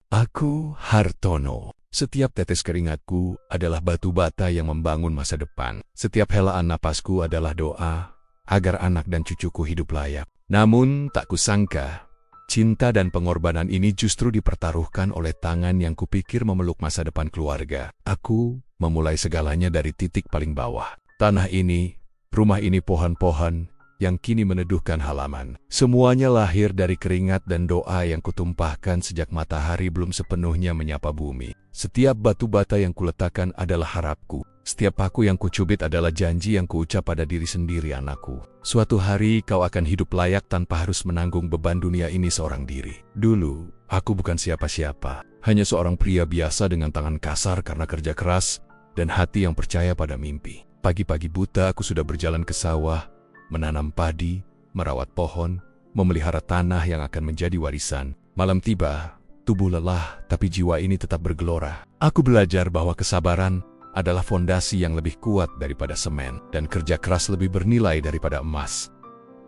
Aku Hartono. Setiap tetes keringatku adalah batu bata yang membangun masa depan. Setiap helaan napasku adalah doa agar anak dan cucuku hidup layak. Namun tak kusangka, cinta dan pengorbanan ini justru dipertaruhkan oleh tangan yang kupikir memeluk masa depan keluarga. Aku memulai segalanya dari titik paling bawah. Tanah ini, rumah ini, pohon-pohon yang kini meneduhkan halaman. Semuanya lahir dari keringat dan doa yang kutumpahkan sejak matahari belum sepenuhnya menyapa bumi. Setiap batu bata yang kuletakkan adalah harapku. Setiap paku yang kucubit adalah janji yang kuucap pada diri sendiri, anakku. Suatu hari kau akan hidup layak tanpa harus menanggung beban dunia ini seorang diri. Dulu, aku bukan siapa-siapa. Hanya seorang pria biasa dengan tangan kasar karena kerja keras dan hati yang percaya pada mimpi. Pagi-pagi buta aku sudah berjalan ke sawah, menanam padi, merawat pohon, memelihara tanah yang akan menjadi warisan. Malam tiba, tubuh lelah tapi jiwa ini tetap bergelora. Aku belajar bahwa kesabaran adalah fondasi yang lebih kuat daripada semen, dan kerja keras lebih bernilai daripada emas.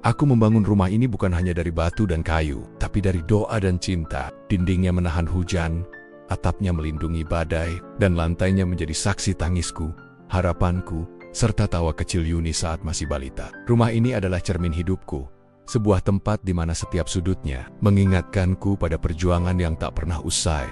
Aku membangun rumah ini bukan hanya dari batu dan kayu, tapi dari doa dan cinta. Dindingnya menahan hujan, atapnya melindungi badai, dan lantainya menjadi saksi tangisku, harapanku, serta tawa kecil Yuni saat masih balita. Rumah ini adalah cermin hidupku, sebuah tempat di mana setiap sudutnya mengingatkanku pada perjuangan yang tak pernah usai.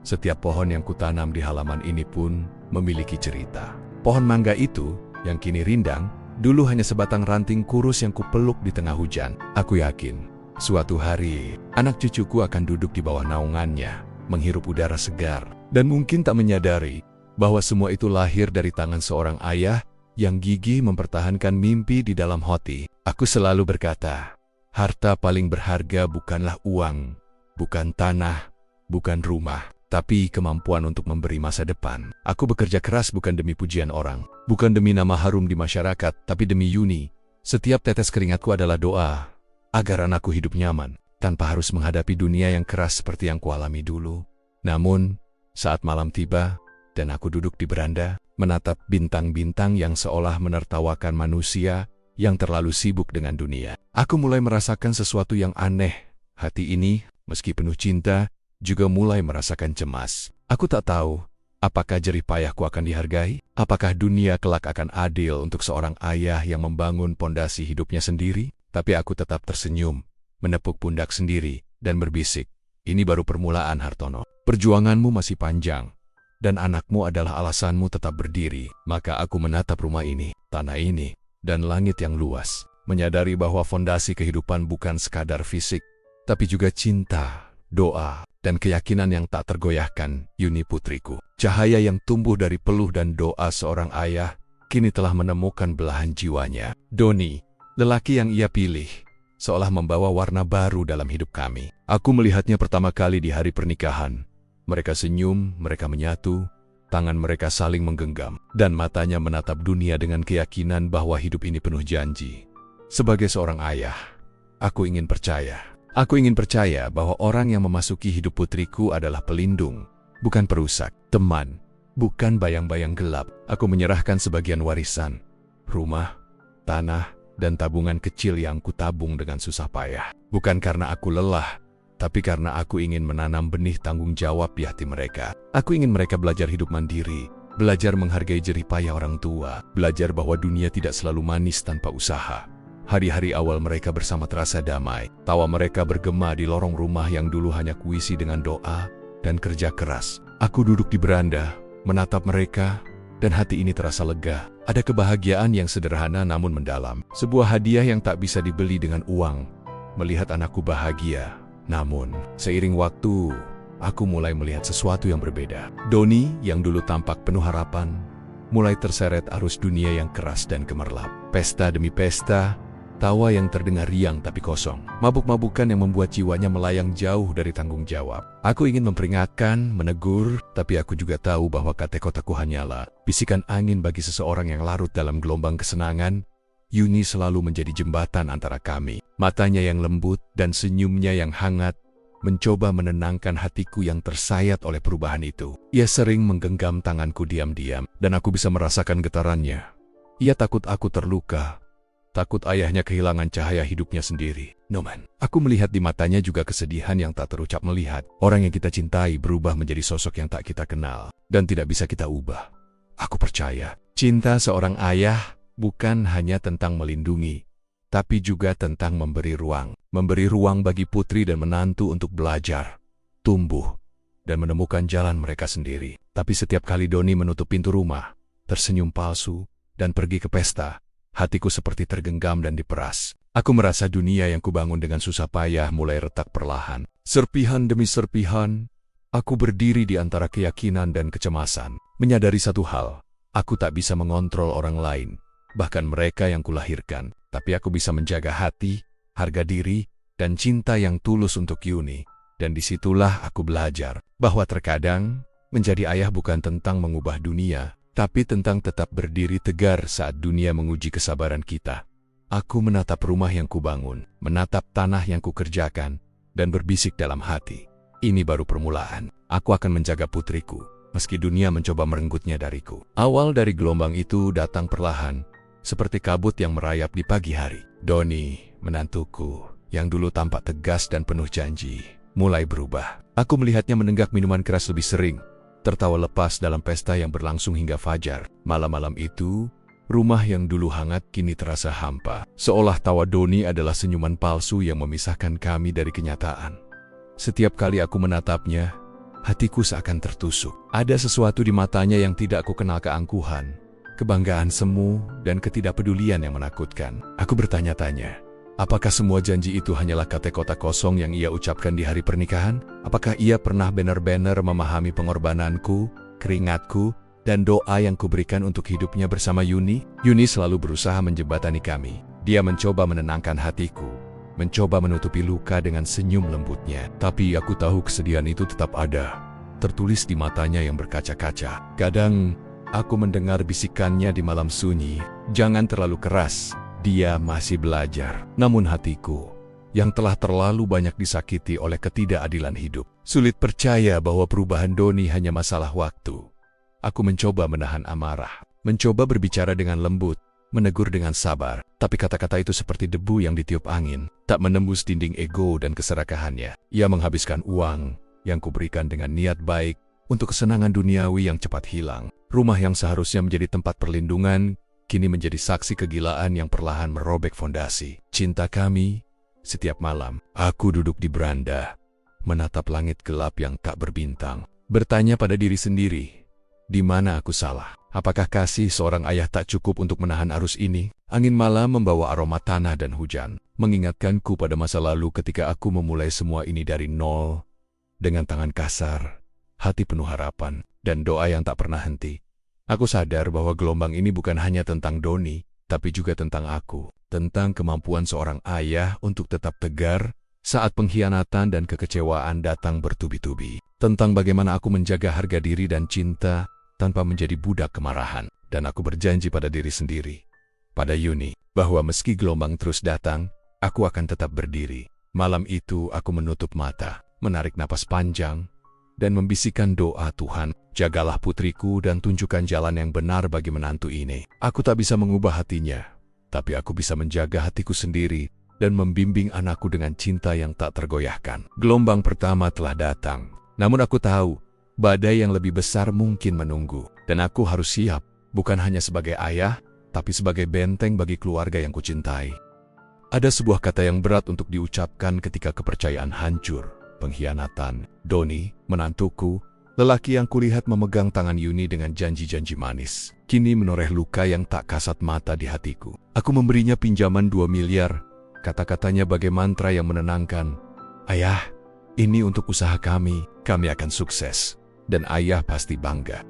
Setiap pohon yang kutanam di halaman ini pun memiliki cerita. Pohon mangga itu, yang kini rindang, dulu hanya sebatang ranting kurus yang kupeluk di tengah hujan. Aku yakin, suatu hari, anak cucuku akan duduk di bawah naungannya, menghirup udara segar, dan mungkin tak menyadari bahwa semua itu lahir dari tangan seorang ayah yang gigih mempertahankan mimpi di dalam hati. Aku selalu berkata, harta paling berharga bukanlah uang, bukan tanah, bukan rumah, tapi kemampuan untuk memberi masa depan. Aku bekerja keras bukan demi pujian orang, bukan demi nama harum di masyarakat, tapi demi Yuni. Setiap tetes keringatku adalah doa agar anakku hidup nyaman, tanpa harus menghadapi dunia yang keras seperti yang kualami dulu. Namun, saat malam tiba, dan aku duduk di beranda, menatap bintang-bintang yang seolah menertawakan manusia yang terlalu sibuk dengan dunia. Aku mulai merasakan sesuatu yang aneh. Hati ini, meski penuh cinta, juga mulai merasakan cemas. Aku tak tahu, apakah jerih payahku akan dihargai? Apakah dunia kelak akan adil untuk seorang ayah yang membangun pondasi hidupnya sendiri? Tapi aku tetap tersenyum, menepuk pundak sendiri, dan berbisik, ini baru permulaan, Hartono. Perjuanganmu masih panjang, dan anakmu adalah alasanmu tetap berdiri. Maka aku menatap rumah ini, tanah ini, dan langit yang luas, menyadari bahwa fondasi kehidupan bukan sekadar fisik, tapi juga cinta, doa, dan keyakinan yang tak tergoyahkan. Yuni putriku, cahaya yang tumbuh dari peluh dan doa seorang ayah, kini telah menemukan belahan jiwanya. Doni, lelaki yang ia pilih, seolah membawa warna baru dalam hidup kami. Aku melihatnya pertama kali di hari pernikahan. Mereka senyum, mereka menyatu, tangan mereka saling menggenggam, dan matanya menatap dunia dengan keyakinan bahwa hidup ini penuh janji. Sebagai seorang ayah, aku ingin percaya. Aku ingin percaya bahwa orang yang memasuki hidup putriku adalah pelindung, bukan perusak, teman, bukan bayang-bayang gelap. Aku menyerahkan sebagian warisan, rumah, tanah, dan tabungan kecil yang kutabung dengan susah payah. Bukan karena aku lelah, tapi karena aku ingin menanam benih tanggung jawab di hati mereka. Aku ingin mereka belajar hidup mandiri, belajar menghargai jerih payah orang tua, belajar bahwa dunia tidak selalu manis tanpa usaha. Hari-hari awal mereka bersama terasa damai. Tawa mereka bergema di lorong rumah yang dulu hanya kuisi dengan doa dan kerja keras. Aku duduk di beranda, menatap mereka, dan hati ini terasa lega. Ada kebahagiaan yang sederhana namun mendalam. Sebuah hadiah yang tak bisa dibeli dengan uang. Melihat anakku bahagia. Namun, seiring waktu, aku mulai melihat sesuatu yang berbeda. Doni, yang dulu tampak penuh harapan, mulai terseret arus dunia yang keras dan gemerlap. Pesta demi pesta, tawa yang terdengar riang tapi kosong. Mabuk-mabukan yang membuat jiwanya melayang jauh dari tanggung jawab. Aku ingin memperingatkan, menegur, tapi aku juga tahu bahwa kata-kataku hanyalah bisikan angin bagi seseorang yang larut dalam gelombang kesenangan. Yuni selalu menjadi jembatan antara kami. Matanya yang lembut dan senyumnya yang hangat mencoba menenangkan hatiku yang tersayat oleh perubahan itu. Ia sering menggenggam tanganku diam-diam, dan aku bisa merasakan getarannya. Ia takut aku terluka, takut ayahnya kehilangan cahaya hidupnya sendiri. Noman, aku melihat di matanya juga kesedihan yang tak terucap melihat orang yang kita cintai berubah menjadi sosok yang tak kita kenal dan tidak bisa kita ubah. Aku percaya, cinta seorang ayah bukan hanya tentang melindungi, tapi juga tentang memberi ruang bagi putri dan menantu untuk belajar, tumbuh, dan menemukan jalan mereka sendiri. Tapi setiap kali Doni menutup pintu rumah, tersenyum palsu, dan pergi ke pesta, hatiku seperti tergenggam dan diperas. Aku merasa dunia yang kubangun dengan susah payah mulai retak perlahan. Serpihan demi serpihan, aku berdiri di antara keyakinan dan kecemasan. Menyadari satu hal, aku tak bisa mengontrol orang lain, bahkan mereka yang kulahirkan. Tapi aku bisa menjaga hati, harga diri, dan cinta yang tulus untuk Yuni. Dan disitulah aku belajar bahwa terkadang menjadi ayah bukan tentang mengubah dunia, tapi tentang tetap berdiri tegar saat dunia menguji kesabaran kita. Aku menatap rumah yang kubangun, menatap tanah yang kukerjakan, dan berbisik dalam hati. Ini baru permulaan. Aku akan menjaga putriku, meski dunia mencoba merenggutnya dariku. Awal dari gelombang itu datang perlahan, seperti kabut yang merayap di pagi hari. Doni, menantuku, yang dulu tampak tegas dan penuh janji, mulai berubah. Aku melihatnya menenggak minuman keras lebih sering, tertawa lepas dalam pesta yang berlangsung hingga fajar. Malam-malam itu, rumah yang dulu hangat kini terasa hampa, seolah tawa Doni adalah senyuman palsu yang memisahkan kami dari kenyataan. Setiap kali aku menatapnya, hatiku seakan tertusuk. Ada sesuatu di matanya yang tidak aku kenal, keangkuhan, kebanggaan semu, dan ketidakpedulian yang menakutkan. Aku bertanya-tanya, apakah semua janji itu hanyalah kata-kata kosong yang ia ucapkan di hari pernikahan? Apakah ia pernah benar-benar memahami pengorbananku, keringatku, dan doa yang kuberikan untuk hidupnya bersama Yuni? Yuni selalu berusaha menjembatani kami. Dia mencoba menenangkan hatiku, mencoba menutupi luka dengan senyum lembutnya. Tapi aku tahu kesedihan itu tetap ada, tertulis di matanya yang berkaca-kaca. Kadang, aku mendengar bisikannya di malam sunyi, jangan terlalu keras, dia masih belajar. Namun hatiku, yang telah terlalu banyak disakiti oleh ketidakadilan hidup, sulit percaya bahwa perubahan Doni hanya masalah waktu. Aku mencoba menahan amarah, mencoba berbicara dengan lembut, menegur dengan sabar, tapi kata-kata itu seperti debu yang ditiup angin, tak menembus dinding ego dan keserakahannya. Ia menghabiskan uang yang kuberikan dengan niat baik untuk kesenangan duniawi yang cepat hilang. Rumah yang seharusnya menjadi tempat perlindungan, kini menjadi saksi kegilaan yang perlahan merobek fondasi. Cinta kami, setiap malam, aku duduk di beranda, menatap langit gelap yang tak berbintang, bertanya pada diri sendiri, di mana aku salah? Apakah kasih seorang ayah tak cukup untuk menahan arus ini? Angin malam membawa aroma tanah dan hujan, mengingatkanku pada masa lalu ketika aku memulai semua ini dari nol, dengan tangan kasar, hati penuh harapan, dan doa yang tak pernah henti. Aku sadar bahwa gelombang ini bukan hanya tentang Doni, tapi juga tentang aku, tentang kemampuan seorang ayah untuk tetap tegar saat pengkhianatan dan kekecewaan datang bertubi-tubi, tentang bagaimana aku menjaga harga diri dan cinta tanpa menjadi budak kemarahan. Dan aku berjanji pada diri sendiri, pada Yuni, bahwa meski gelombang terus datang, aku akan tetap berdiri. Malam itu aku menutup mata, menarik napas panjang, dan membisikkan doa, Tuhan, jagalah putriku dan tunjukkan jalan yang benar bagi menantu ini. Aku tak bisa mengubah hatinya, tapi aku bisa menjaga hatiku sendiri dan membimbing anakku dengan cinta yang tak tergoyahkan. Gelombang pertama telah datang, namun aku tahu, badai yang lebih besar mungkin menunggu, dan aku harus siap, bukan hanya sebagai ayah, tapi sebagai benteng bagi keluarga yang kucintai. Ada sebuah kata yang berat untuk diucapkan ketika kepercayaan hancur, pengkhianatan. Doni, menantuku, lelaki yang kulihat memegang tangan Yuni dengan janji-janji manis, kini menoreh luka yang tak kasat mata di hatiku. Aku memberinya pinjaman 2 miliar, kata-katanya bagai mantra yang menenangkan. Ayah, ini untuk usaha kami akan sukses. Dan ayah pasti bangga.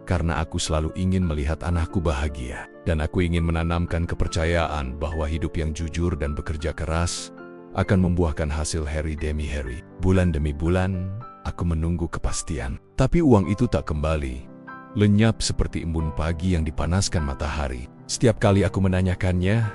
Karena aku selalu ingin melihat anakku bahagia. Dan aku ingin menanamkan kepercayaan bahwa hidup yang jujur dan bekerja keras akan membuahkan hasil hari demi hari. Bulan demi bulan, aku menunggu kepastian. Tapi uang itu tak kembali. Lenyap seperti embun pagi yang dipanaskan matahari. Setiap kali aku menanyakannya,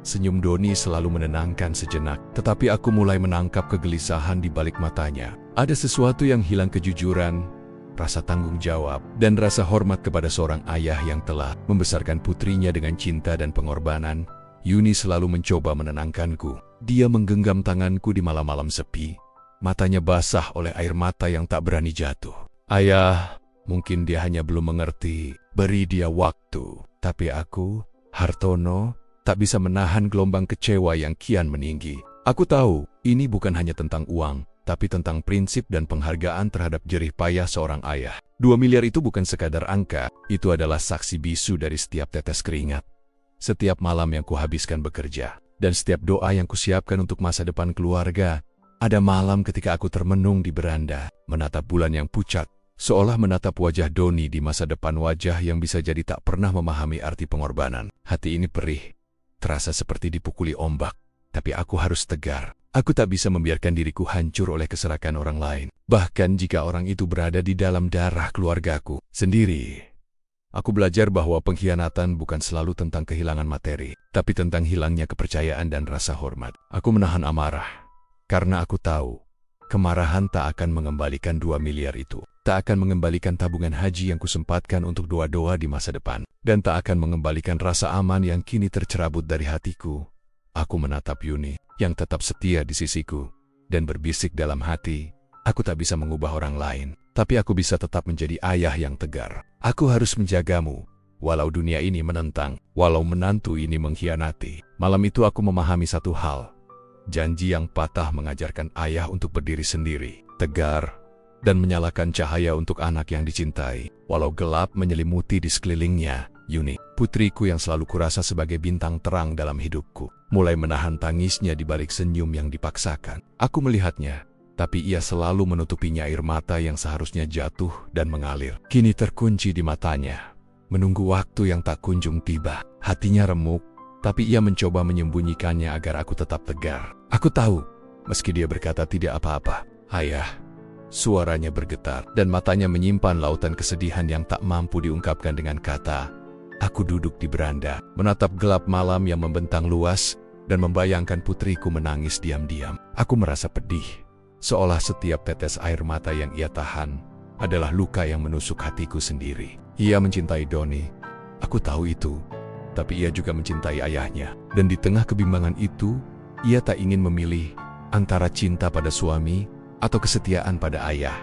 senyum Doni selalu menenangkan sejenak. Tetapi aku mulai menangkap kegelisahan di balik matanya. Ada sesuatu yang hilang, kejujuran, rasa tanggung jawab, dan rasa hormat kepada seorang ayah yang telah membesarkan putrinya dengan cinta dan pengorbanan. Yuni selalu mencoba menenangkanku. Dia menggenggam tanganku di malam-malam sepi. Matanya basah oleh air mata yang tak berani jatuh. Ayah, mungkin dia hanya belum mengerti. Beri dia waktu. Tapi aku, Hartono, tak bisa menahan gelombang kecewa yang kian meninggi. Aku tahu, ini bukan hanya tentang uang, tapi tentang prinsip dan penghargaan terhadap jerih payah seorang ayah. 2 miliar itu bukan sekadar angka, itu adalah saksi bisu dari setiap tetes keringat. Setiap malam yang kuhabiskan bekerja, dan setiap doa yang kusiapkan untuk masa depan keluarga. Ada malam ketika aku termenung di beranda, menatap bulan yang pucat, seolah menatap wajah Doni di masa depan, wajah yang bisa jadi tak pernah memahami arti pengorbanan. Hati ini perih, terasa seperti dipukuli ombak, tapi aku harus tegar. Aku tak bisa membiarkan diriku hancur oleh keserakan orang lain, bahkan jika orang itu berada di dalam darah keluargaku sendiri. Aku belajar bahwa pengkhianatan bukan selalu tentang kehilangan materi, tapi tentang hilangnya kepercayaan dan rasa hormat. Aku menahan amarah, karena aku tahu, kemarahan tak akan mengembalikan 2 miliar itu, tak akan mengembalikan tabungan haji yang kusempatkan untuk doa-doa di masa depan, dan tak akan mengembalikan rasa aman yang kini tercerabut dari hatiku. Aku menatap Yuni, yang tetap setia di sisiku, dan berbisik dalam hati, aku tak bisa mengubah orang lain, tapi aku bisa tetap menjadi ayah yang tegar. Aku harus menjagamu, walau dunia ini menentang, walau menantu ini mengkhianati. Malam itu aku memahami satu hal, janji yang patah mengajarkan ayah untuk berdiri sendiri, tegar, dan menyalakan cahaya untuk anak yang dicintai, walau gelap menyelimuti di sekelilingnya. Yuni, putriku yang selalu kurasa sebagai bintang terang dalam hidupku, mulai menahan tangisnya di balik senyum yang dipaksakan. Aku melihatnya, tapi ia selalu menutupinya air mata yang seharusnya jatuh dan mengalir. Kini terkunci di matanya, menunggu waktu yang tak kunjung tiba. Hatinya remuk, tapi ia mencoba menyembunyikannya agar aku tetap tegar. Aku tahu, meski dia berkata tidak apa-apa, ayah, suaranya bergetar, dan matanya menyimpan lautan kesedihan yang tak mampu diungkapkan dengan kata. Aku duduk di beranda, menatap gelap malam yang membentang luas, dan membayangkan putriku menangis diam-diam. Aku merasa pedih, seolah setiap tetes air mata yang ia tahan adalah luka yang menusuk hatiku sendiri. Ia mencintai Doni, aku tahu itu, tapi ia juga mencintai ayahnya. Dan di tengah kebimbangan itu, ia tak ingin memilih antara cinta pada suami atau kesetiaan pada ayah.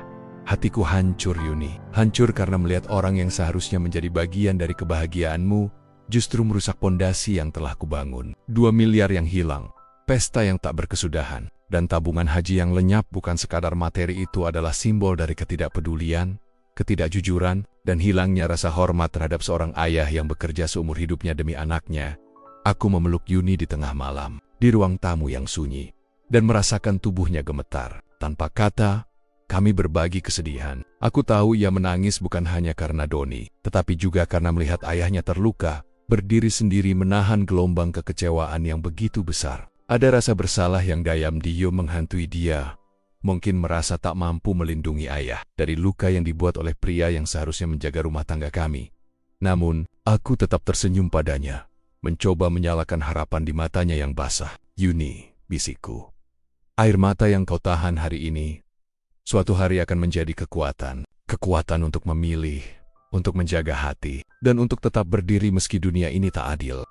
Hatiku hancur, Yuni. Hancur karena melihat orang yang seharusnya menjadi bagian dari kebahagiaanmu justru merusak pondasi yang telah kubangun. 2 miliar yang hilang, pesta yang tak berkesudahan, dan tabungan haji yang lenyap bukan sekadar materi. Itu adalah simbol dari ketidakpedulian, ketidakjujuran, dan hilangnya rasa hormat terhadap seorang ayah yang bekerja seumur hidupnya demi anaknya. Aku memeluk Yuni di tengah malam, di ruang tamu yang sunyi, dan merasakan tubuhnya gemetar. Tanpa kata, kami berbagi kesedihan. Aku tahu ia menangis bukan hanya karena Doni, tetapi juga karena melihat ayahnya terluka, berdiri sendiri menahan gelombang kekecewaan yang begitu besar. Ada rasa bersalah yang diam-diam menghantui dia. Mungkin merasa tak mampu melindungi ayah dari luka yang dibuat oleh pria yang seharusnya menjaga rumah tangga kami. Namun, aku tetap tersenyum padanya, mencoba menyalakan harapan di matanya yang basah. Yuni, bisikku, air mata yang kau tahan hari ini, suatu hari akan menjadi kekuatan. Kekuatan untuk memilih, untuk menjaga hati, dan untuk tetap berdiri meski dunia ini tak adil.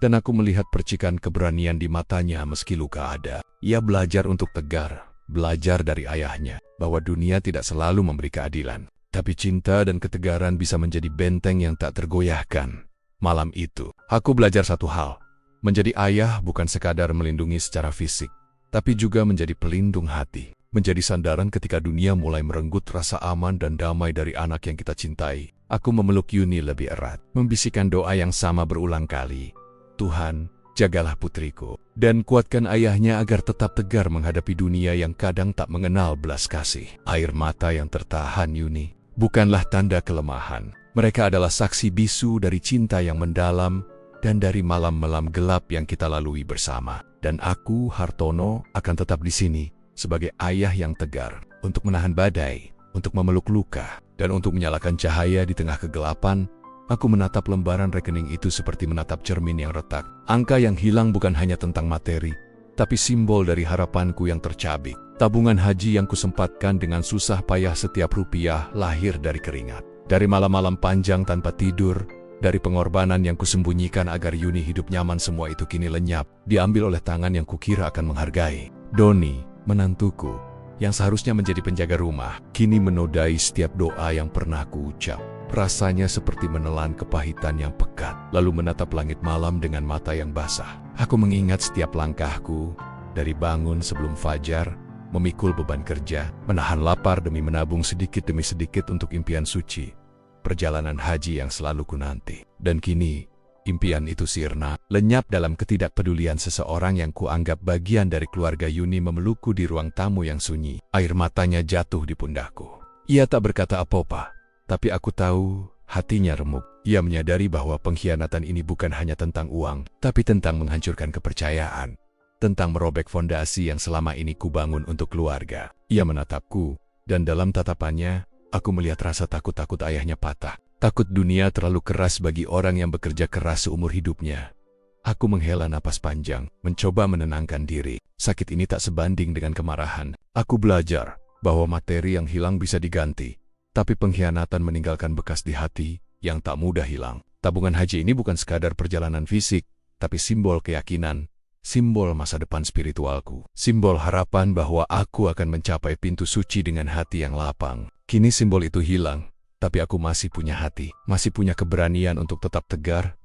Dan aku melihat percikan keberanian di matanya meski luka ada. Ia belajar untuk tegar, belajar dari ayahnya, bahwa dunia tidak selalu memberi keadilan. Tapi cinta dan ketegaran bisa menjadi benteng yang tak tergoyahkan. Malam itu, aku belajar satu hal. Menjadi ayah bukan sekadar melindungi secara fisik, tapi juga menjadi pelindung hati. Menjadi sandaran ketika dunia mulai merenggut rasa aman dan damai dari anak yang kita cintai. Aku memeluk Yuni lebih erat, membisikkan doa yang sama berulang kali. Tuhan, jagalah putriku, dan kuatkan ayahnya agar tetap tegar menghadapi dunia yang kadang tak mengenal belas kasih. Air mata yang tertahan Yuni bukanlah tanda kelemahan. Mereka adalah saksi bisu dari cinta yang mendalam dan dari malam-malam gelap yang kita lalui bersama. Dan aku, Hartono, akan tetap di sini sebagai ayah yang tegar, untuk menahan badai, untuk memeluk luka, dan untuk menyalakan cahaya di tengah kegelapan. Aku menatap lembaran rekening itu seperti menatap cermin yang retak. Angka yang hilang bukan hanya tentang materi, tapi simbol dari harapanku yang tercabik. Tabungan haji yang kusempatkan dengan susah payah, setiap rupiah lahir dari keringat. Dari malam-malam panjang tanpa tidur, Dari pengorbanan yang kusembunyikan agar Yuni hidup nyaman, semua itu kini lenyap, diambil oleh tangan yang kukira akan menghargai. Doni, menantuku, yang seharusnya menjadi penjaga rumah, kini menodai setiap doa yang pernah kuucap. Rasanya seperti menelan kepahitan yang pekat, lalu menatap langit malam dengan mata yang basah. Aku mengingat setiap langkahku, dari bangun sebelum fajar, memikul beban kerja, menahan lapar demi menabung sedikit demi sedikit untuk impian suci, perjalanan haji yang selalu kunanti. Dan kini, impian itu sirna, lenyap dalam ketidakpedulian seseorang yang kuanggap bagian dari keluarga Yuni memelukku di ruang tamu yang sunyi. Air matanya jatuh di pundakku. Ia tak berkata apa-apa, tapi aku tahu hatinya remuk. Ia menyadari bahwa pengkhianatan ini bukan hanya tentang uang, tapi tentang menghancurkan kepercayaan. Tentang merobek fondasi yang selama ini kubangun untuk keluarga. Ia menatapku, dan dalam tatapannya, aku melihat rasa takut-takut ayahnya patah. Takut dunia terlalu keras bagi orang yang bekerja keras seumur hidupnya. Aku menghela napas panjang, mencoba menenangkan diri. Sakit ini tak sebanding dengan kemarahan. Aku belajar bahwa materi yang hilang bisa diganti, tapi pengkhianatan meninggalkan bekas di hati yang tak mudah hilang. Tabungan haji ini bukan sekadar perjalanan fisik, tapi simbol keyakinan, simbol masa depan spiritualku, simbol harapan bahwa aku akan mencapai pintu suci dengan hati yang lapang. Kini simbol itu hilang, tapi aku masih punya hati, masih punya keberanian untuk tetap tegar.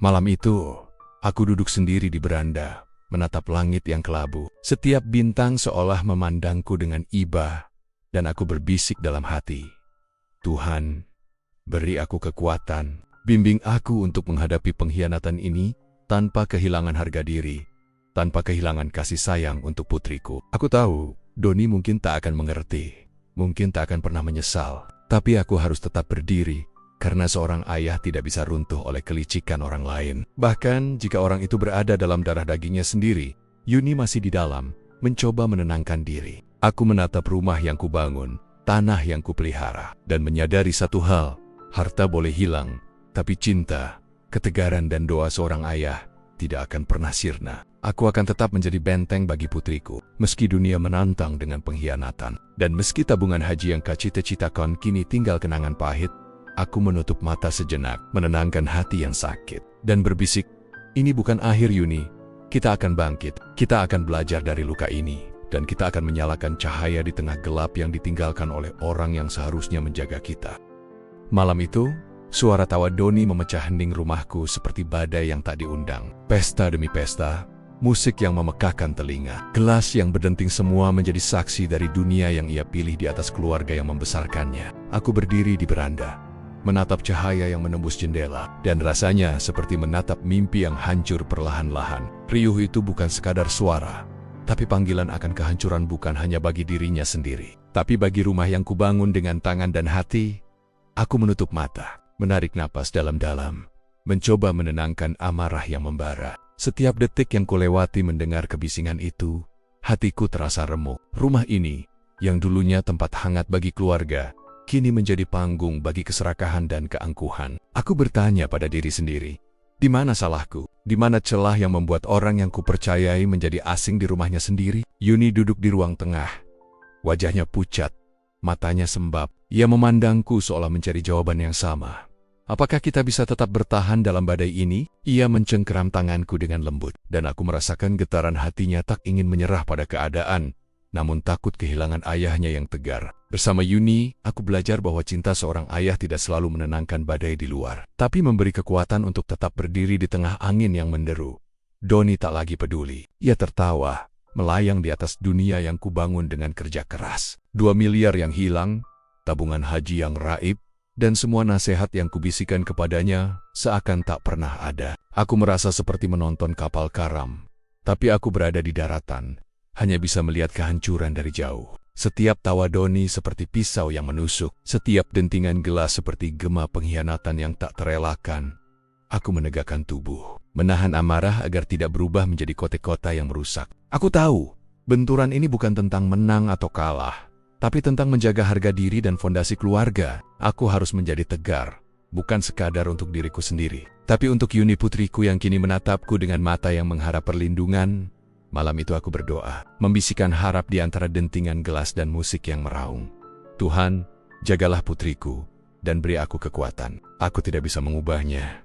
Malam itu, aku duduk sendiri di beranda, menatap langit yang kelabu. Setiap bintang seolah memandangku dengan iba, dan aku berbisik dalam hati, Tuhan, beri aku kekuatan, bimbing aku untuk menghadapi pengkhianatan ini tanpa kehilangan harga diri, tanpa kehilangan kasih sayang untuk putriku. Aku tahu, Doni mungkin tak akan mengerti, mungkin tak akan pernah menyesal, tapi aku harus tetap berdiri, karena seorang ayah tidak bisa runtuh oleh kelicikan orang lain. Bahkan jika orang itu berada dalam darah dagingnya sendiri, Yuni masih di dalam, mencoba menenangkan diri. Aku menatap rumah yang kubangun, tanah yang kupelihara, dan menyadari satu hal, harta boleh hilang, tapi cinta, ketegaran dan doa seorang ayah tidak akan pernah sirna. Aku akan tetap menjadi benteng bagi putriku, meski dunia menantang dengan pengkhianatan. Dan meski tabungan haji yang kacita-citakan kini tinggal kenangan pahit, aku menutup mata sejenak, menenangkan hati yang sakit, dan berbisik, ini bukan akhir Yuni. Kita akan bangkit, kita akan belajar dari luka ini, dan kita akan menyalakan cahaya di tengah gelap yang ditinggalkan oleh orang yang seharusnya menjaga kita. Malam itu, suara tawa Doni memecah hening rumahku seperti badai yang tak diundang. Pesta demi pesta, musik yang memekakkan telinga, gelas yang berdenting, semua menjadi saksi dari dunia yang ia pilih di atas keluarga yang membesarkannya. Aku berdiri di beranda, menatap cahaya yang menembus jendela, dan rasanya seperti menatap mimpi yang hancur perlahan-lahan. Riuh itu bukan sekadar suara, tapi panggilan akan kehancuran, bukan hanya bagi dirinya sendiri, tapi bagi rumah yang kubangun dengan tangan dan hati. Aku menutup mata, menarik napas dalam-dalam, mencoba menenangkan amarah yang membara. Setiap detik yang kulewati mendengar kebisingan itu, hatiku terasa remuk. Rumah ini, yang dulunya tempat hangat bagi keluarga, kini menjadi panggung bagi keserakahan dan keangkuhan. Aku bertanya pada diri sendiri, di mana salahku? Di mana celah yang membuat orang yang kupercayai menjadi asing di rumahnya sendiri? Yuni duduk di ruang tengah. Wajahnya pucat, matanya sembab. Ia memandangku seolah mencari jawaban yang sama. Apakah kita bisa tetap bertahan dalam badai ini? Ia mencengkeram tanganku dengan lembut, dan aku merasakan getaran hatinya tak ingin menyerah pada keadaan, namun takut kehilangan ayahnya yang tegar. Bersama Yuni, aku belajar bahwa cinta seorang ayah tidak selalu menenangkan badai di luar, tapi memberi kekuatan untuk tetap berdiri di tengah angin yang menderu. Doni tak lagi peduli. Ia tertawa, melayang di atas dunia yang kubangun dengan kerja keras. 2 miliar yang hilang, tabungan haji yang raib, dan semua nasihat yang kubisikan kepadanya seakan tak pernah ada. Aku merasa seperti menonton kapal karam, tapi aku berada di daratan, hanya bisa melihat kehancuran dari jauh. Setiap tawa Doni seperti pisau yang menusuk, setiap dentingan gelas seperti gema pengkhianatan yang tak terelakkan. Aku menegakkan tubuh, menahan amarah agar tidak berubah menjadi kote-kota yang merusak. Aku tahu, benturan ini bukan tentang menang atau kalah, tapi tentang menjaga harga diri dan fondasi keluarga. Aku harus menjadi tegar, bukan sekadar untuk diriku sendiri, tapi untuk Yuni putriku yang kini menatapku dengan mata yang mengharap perlindungan. Malam itu aku berdoa, membisikkan harap di antara dentingan gelas dan musik yang meraung. Tuhan, jagalah putriku, dan beri aku kekuatan. Aku tidak bisa mengubahnya,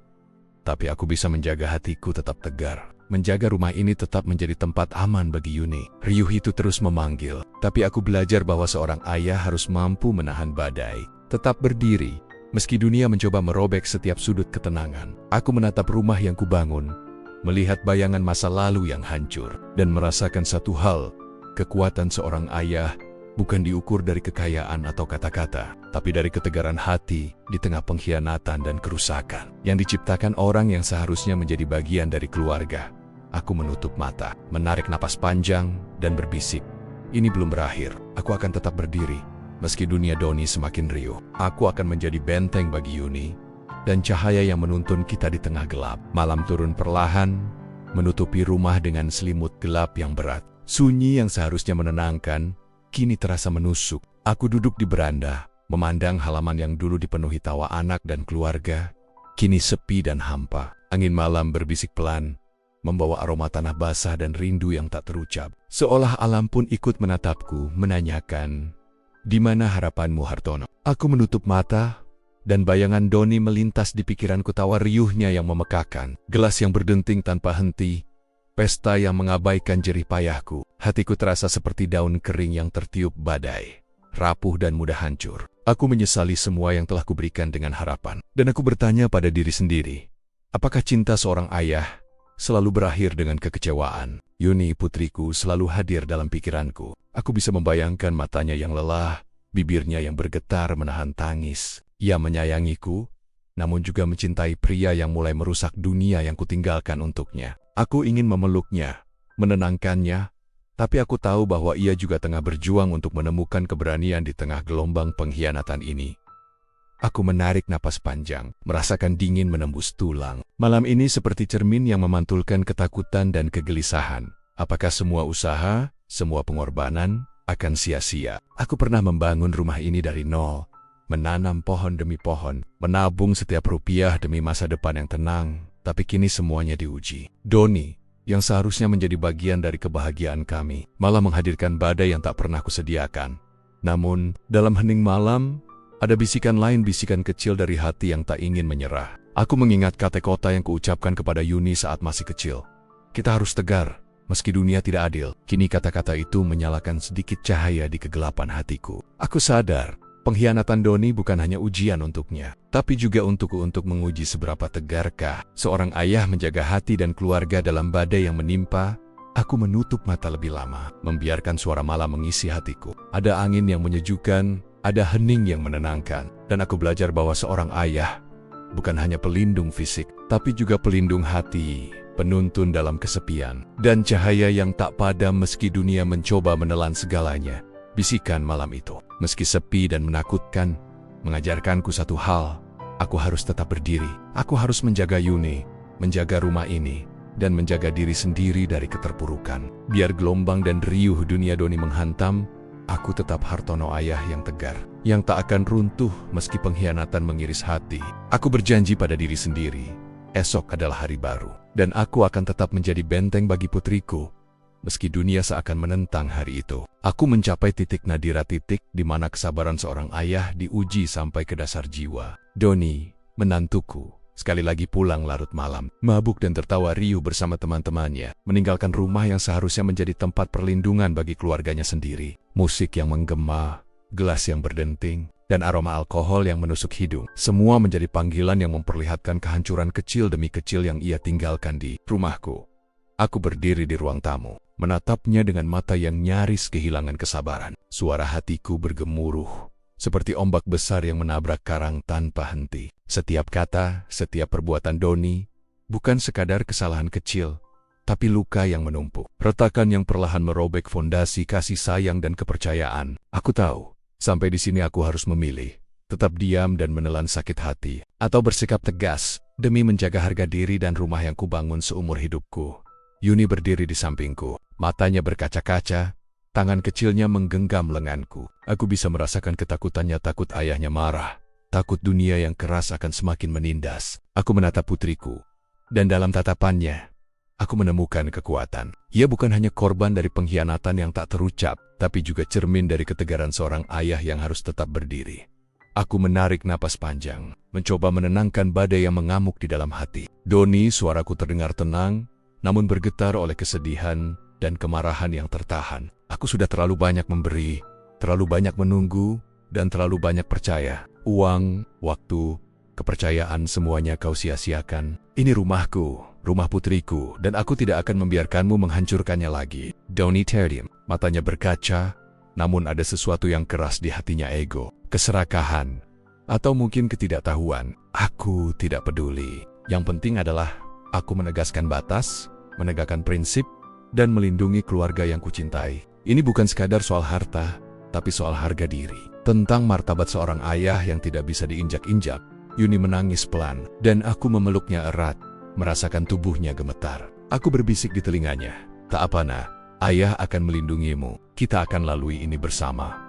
tapi aku bisa menjaga hatiku tetap tegar. Menjaga rumah ini tetap menjadi tempat aman bagi Yuni. Riuh itu terus memanggil, tapi aku belajar bahwa seorang ayah harus mampu menahan badai. Tetap berdiri, meski dunia mencoba merobek setiap sudut ketenangan. Aku menatap rumah yang kubangun, melihat bayangan masa lalu yang hancur, dan merasakan satu hal, kekuatan seorang ayah bukan diukur dari kekayaan atau kata-kata, tapi dari ketegaran hati di tengah pengkhianatan dan kerusakan yang diciptakan orang yang seharusnya menjadi bagian dari keluarga. Aku menutup mata, menarik napas panjang, dan berbisik, ini belum berakhir. Aku akan tetap berdiri. Meski dunia Doni semakin riuh, aku akan menjadi benteng bagi Yuni, dan cahaya yang menuntun kita di tengah gelap. Malam turun perlahan, menutupi rumah dengan selimut gelap yang berat. Sunyi yang seharusnya menenangkan, kini terasa menusuk. Aku duduk di beranda, memandang halaman yang dulu dipenuhi tawa anak dan keluarga, kini sepi dan hampa. Angin malam berbisik pelan, membawa aroma tanah basah dan rindu yang tak terucap. Seolah alam pun ikut menatapku, menanyakan, "Di mana harapanmu, Hartono?" Aku menutup mata, dan bayangan Doni melintas di pikiranku, tawa riuhnya yang memekakan, gelas yang berdenting tanpa henti, pesta yang mengabaikan jerih payahku. Hatiku terasa seperti daun kering yang tertiup badai, rapuh dan mudah hancur. Aku menyesali semua yang telah kuberikan dengan harapan, dan aku bertanya pada diri sendiri, apakah cinta seorang ayah selalu berakhir dengan kekecewaan? Yuni, putriku, selalu hadir dalam pikiranku. Aku bisa membayangkan matanya yang lelah, bibirnya yang bergetar menahan tangis. Ia menyayangiku, namun juga mencintai pria yang mulai merusak dunia yang kutinggalkan untuknya. Aku ingin memeluknya, menenangkannya, tapi aku tahu bahwa ia juga tengah berjuang untuk menemukan keberanian di tengah gelombang pengkhianatan ini. Aku menarik napas panjang, merasakan dingin menembus tulang. Malam ini seperti cermin yang memantulkan ketakutan dan kegelisahan. Apakah semua usaha, semua pengorbanan akan sia-sia? Aku pernah membangun rumah ini dari nol, menanam pohon demi pohon, menabung setiap rupiah demi masa depan yang tenang, tapi kini semuanya diuji. Doni, yang seharusnya menjadi bagian dari kebahagiaan kami, malah menghadirkan badai yang tak pernah kusediakan. Namun, dalam hening malam, ada bisikan lain, bisikan kecil dari hati yang tak ingin menyerah. Aku mengingat kata-kata yang kuucapkan kepada Yuni saat masih kecil. Kita harus tegar, meski dunia tidak adil. Kini kata-kata itu menyalakan sedikit cahaya di kegelapan hatiku. Aku sadar, pengkhianatan Doni bukan hanya ujian untuknya, tapi juga untukku, untuk menguji seberapa tegarkah seorang ayah menjaga hati dan keluarga dalam badai yang menimpa. Aku menutup mata lebih lama, membiarkan suara malam mengisi hatiku. Ada angin yang menyejukkan, ada hening yang menenangkan, dan aku belajar bahwa seorang ayah bukan hanya pelindung fisik, tapi juga pelindung hati, penuntun dalam kesepian, dan cahaya yang tak padam meski dunia mencoba menelan segalanya. Bisikan malam itu, meski sepi dan menakutkan, mengajarkanku satu hal: aku harus tetap berdiri. Aku harus menjaga Yuni, menjaga rumah ini, dan menjaga diri sendiri dari keterpurukan. Biar gelombang dan riuh dunia Doni menghantam, aku tetap Hartono, ayah yang tegar, yang tak akan runtuh meski pengkhianatan mengiris hati. Aku berjanji pada diri sendiri, esok adalah hari baru, dan aku akan tetap menjadi benteng bagi putriku, meski dunia seakan menentang hari itu. Aku mencapai titik nadira, titik di mana kesabaran seorang ayah diuji sampai ke dasar jiwa. Doni, menantuku, sekali lagi pulang larut malam, mabuk dan tertawa riuh bersama teman-temannya, meninggalkan rumah yang seharusnya menjadi tempat perlindungan bagi keluarganya sendiri. Musik yang menggema, gelas yang berdenting, dan aroma alkohol yang menusuk hidung, semua menjadi panggilan yang memperlihatkan kehancuran kecil demi kecil yang ia tinggalkan di rumahku. Aku berdiri di ruang tamu, menatapnya dengan mata yang nyaris kehilangan kesabaran. Suara hatiku bergemuruh, seperti ombak besar yang menabrak karang tanpa henti. Setiap kata, setiap perbuatan Doni, bukan sekadar kesalahan kecil, tapi luka yang menumpuk. Retakan yang perlahan merobek fondasi kasih sayang dan kepercayaan. Aku tahu, sampai di sini aku harus memilih, tetap diam dan menelan sakit hati, atau bersikap tegas, demi menjaga harga diri dan rumah yang kubangun seumur hidupku. Yuni berdiri di sampingku, matanya berkaca-kaca, tangan kecilnya menggenggam lenganku. Aku bisa merasakan ketakutannya, takut ayahnya marah, takut dunia yang keras akan semakin menindas. Aku menatap putriku, dan dalam tatapannya, aku menemukan kekuatan. Ia bukan hanya korban dari pengkhianatan yang tak terucap, tapi juga cermin dari ketegaran seorang ayah yang harus tetap berdiri. Aku menarik napas panjang, mencoba menenangkan badai yang mengamuk di dalam hati. Doni, suaraku terdengar tenang, namun bergetar oleh kesedihan dan kemarahan yang tertahan. Aku sudah terlalu banyak memberi, terlalu banyak menunggu, dan terlalu banyak percaya. Uang, waktu, kepercayaan semuanya kau sia-siakan. Ini rumahku, rumah putriku, dan aku tidak akan membiarkanmu menghancurkannya lagi. Doni terdiam, matanya berkaca, namun ada sesuatu yang keras di hatinya, ego, keserakahan, atau mungkin ketidaktahuan. Aku tidak peduli. Yang penting adalah aku menegaskan batas, menegakkan prinsip, dan melindungi keluarga yang kucintai. Ini bukan sekadar soal harta, tapi soal harga diri. Tentang martabat seorang ayah yang tidak bisa diinjak-injak. Yuni menangis pelan, dan aku memeluknya erat, merasakan tubuhnya gemetar. Aku berbisik di telinganya, "Tak apa, nak, ayah akan melindungimu. Kita akan lalui ini bersama."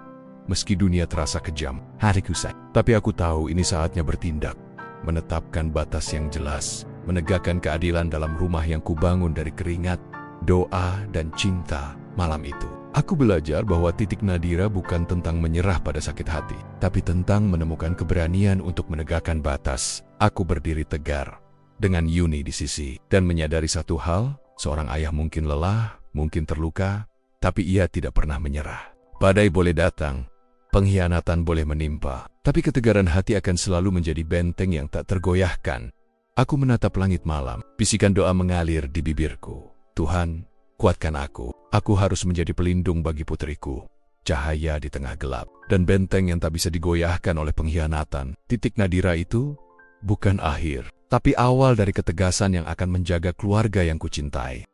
Meski dunia terasa kejam, hariku sakit, tapi aku tahu ini saatnya bertindak. Menetapkan batas yang jelas, menegakkan keadilan dalam rumah yang kubangun dari keringat, doa, dan cinta. Malam itu, aku belajar bahwa titik nadira bukan tentang menyerah pada sakit hati, tapi tentang menemukan keberanian untuk menegakkan batas. Aku berdiri tegar, dengan Yuni di sisi, dan menyadari satu hal, seorang ayah mungkin lelah, mungkin terluka, tapi ia tidak pernah menyerah. Badai boleh datang, pengkhianatan boleh menimpa, tapi ketegaran hati akan selalu menjadi benteng yang tak tergoyahkan. Aku menatap langit malam, bisikan doa mengalir di bibirku. Tuhan, kuatkan aku. Aku harus menjadi pelindung bagi putriku. Cahaya di tengah gelap, dan benteng yang tak bisa digoyahkan oleh pengkhianatan. Titik nadira itu bukan akhir, tapi awal dari ketegasan yang akan menjaga keluarga yang kucintai.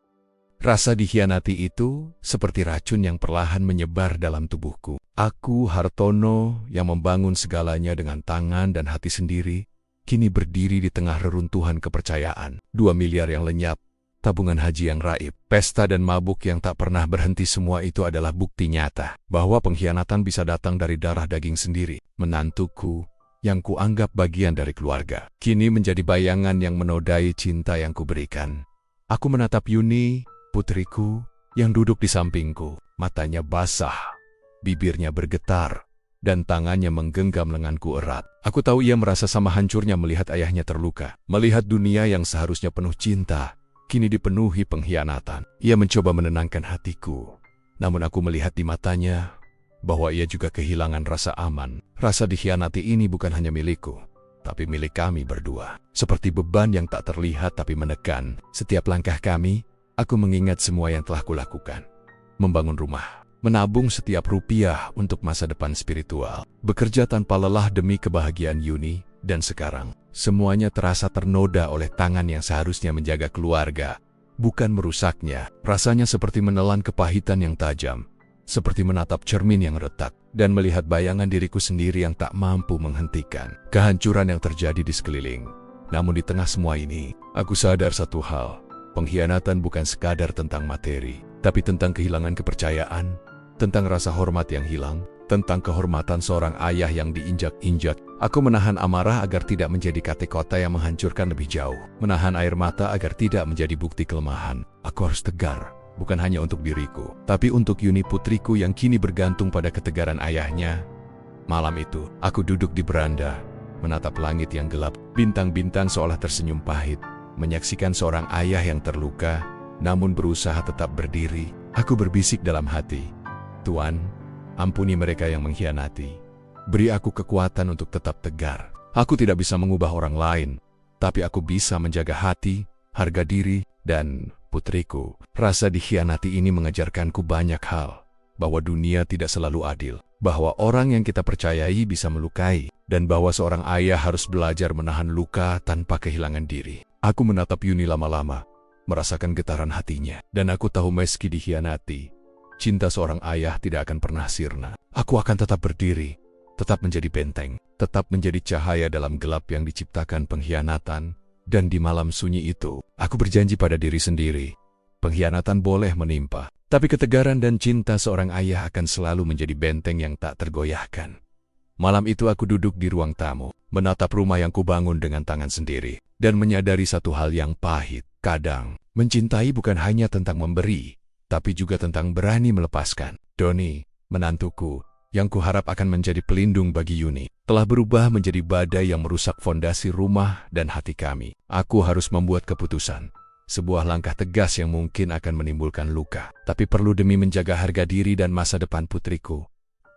Rasa dikhianati itu seperti racun yang perlahan menyebar dalam tubuhku. Aku, Hartono, yang membangun segalanya dengan tangan dan hati sendiri, kini berdiri di tengah reruntuhan kepercayaan. 2 miliar yang lenyap, tabungan haji yang raib, pesta dan mabuk yang tak pernah berhenti, semua itu adalah bukti nyata bahwa pengkhianatan bisa datang dari darah daging sendiri. Menantuku, yang kuanggap bagian dari keluarga, kini menjadi bayangan yang menodai cinta yang kuberikan. Aku menatap Yuni, putriku, yang duduk di sampingku. Matanya basah, bibirnya bergetar, dan tangannya menggenggam lenganku erat. Aku tahu ia merasa sama hancurnya melihat ayahnya terluka, melihat dunia yang seharusnya penuh cinta, kini dipenuhi pengkhianatan. Ia mencoba menenangkan hatiku, namun aku melihat di matanya bahwa ia juga kehilangan rasa aman. Rasa dikhianati ini bukan hanya milikku, tapi milik kami berdua. Seperti beban yang tak terlihat tapi menekan. Setiap langkah kami, aku mengingat semua yang telah kulakukan. Membangun rumah, menabung setiap rupiah untuk masa depan spiritual, bekerja tanpa lelah demi kebahagiaan Yuni, dan sekarang, semuanya terasa ternoda oleh tangan yang seharusnya menjaga keluarga, bukan merusaknya. Rasanya seperti menelan kepahitan yang tajam, seperti menatap cermin yang retak, dan melihat bayangan diriku sendiri yang tak mampu menghentikan kehancuran yang terjadi di sekeliling. Namun di tengah semua ini, aku sadar satu hal, pengkhianatan bukan sekadar tentang materi, tapi tentang kehilangan kepercayaan, tentang rasa hormat yang hilang, tentang kehormatan seorang ayah yang diinjak-injak. Aku menahan amarah agar tidak menjadi kata-kata yang menghancurkan lebih jauh. Menahan air mata agar tidak menjadi bukti kelemahan. Aku harus tegar, bukan hanya untuk diriku, tapi untuk Yuni putriku yang kini bergantung pada ketegaran ayahnya. Malam itu, aku duduk di beranda, menatap langit yang gelap. Bintang-bintang seolah tersenyum pahit, menyaksikan seorang ayah yang terluka, namun berusaha tetap berdiri. Aku berbisik dalam hati, Tuhan, ampuni mereka yang mengkhianati. Beri aku kekuatan untuk tetap tegar. Aku tidak bisa mengubah orang lain, tapi aku bisa menjaga hati, harga diri, dan putriku. Rasa dikhianati ini mengajarkanku banyak hal, bahwa dunia tidak selalu adil, bahwa orang yang kita percayai bisa melukai, dan bahwa seorang ayah harus belajar menahan luka tanpa kehilangan diri. Aku menatap Yuni lama-lama, merasakan getaran hatinya, dan aku tahu meski dikhianati, cinta seorang ayah tidak akan pernah sirna. Aku akan tetap berdiri, tetap menjadi benteng, tetap menjadi cahaya dalam gelap yang diciptakan pengkhianatan. Dan di malam sunyi itu, aku berjanji pada diri sendiri, pengkhianatan boleh menimpa, tapi ketegaran dan cinta seorang ayah akan selalu menjadi benteng yang tak tergoyahkan. Malam itu aku duduk di ruang tamu, menatap rumah yang kubangun dengan tangan sendiri, dan menyadari satu hal yang pahit. Kadang, mencintai bukan hanya tentang memberi, tapi juga tentang berani melepaskan. Doni, menantuku, yang kuharap akan menjadi pelindung bagi Yuni, telah berubah menjadi badai yang merusak fondasi rumah dan hati kami. Aku harus membuat keputusan. Sebuah langkah tegas yang mungkin akan menimbulkan luka, tapi perlu demi menjaga harga diri dan masa depan putriku.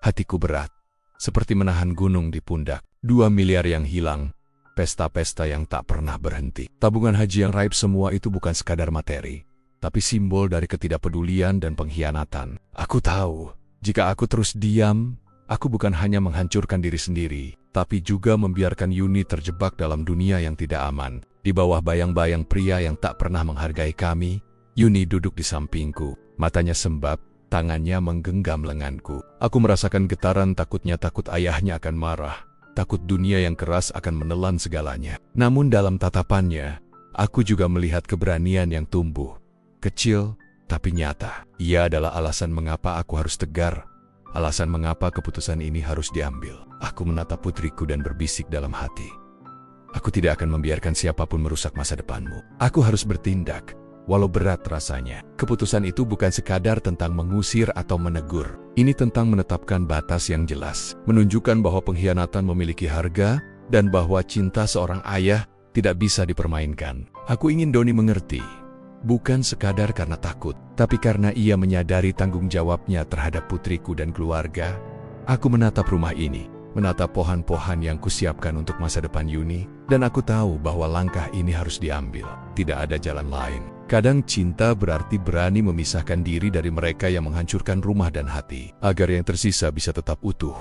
Hatiku berat, seperti menahan gunung di pundak. 2 miliar yang hilang, pesta-pesta yang tak pernah berhenti. Tabungan haji yang raib, semua itu bukan sekadar materi, tapi simbol dari ketidakpedulian dan pengkhianatan. Aku tahu, jika aku terus diam, aku bukan hanya menghancurkan diri sendiri, tapi juga membiarkan Yuni terjebak dalam dunia yang tidak aman. Di bawah bayang-bayang pria yang tak pernah menghargai kami, Yuni duduk di sampingku, matanya sembab, tangannya menggenggam lenganku. Aku merasakan getaran takutnya, takut ayahnya akan marah, takut dunia yang keras akan menelan segalanya. Namun dalam tatapannya, aku juga melihat keberanian yang tumbuh, kecil tapi nyata. Ia adalah alasan mengapa aku harus tegar, alasan mengapa keputusan ini harus diambil. Aku menatap putriku dan berbisik dalam hati. Aku tidak akan membiarkan siapapun merusak masa depanmu. Aku harus bertindak, walau berat rasanya. Keputusan itu bukan sekadar tentang mengusir atau menegur. Ini tentang menetapkan batas yang jelas, menunjukkan bahwa pengkhianatan memiliki harga, dan bahwa cinta seorang ayah tidak bisa dipermainkan. Aku ingin Doni mengerti, bukan sekadar karena takut, tapi karena ia menyadari tanggung jawabnya terhadap putriku dan keluarga. Aku menatap rumah ini, menatap pohon-pohon yang kusiapkan untuk masa depan Yuni, dan aku tahu bahwa langkah ini harus diambil. Tidak ada jalan lain. Kadang cinta berarti berani memisahkan diri dari mereka yang menghancurkan rumah dan hati, agar yang tersisa bisa tetap utuh.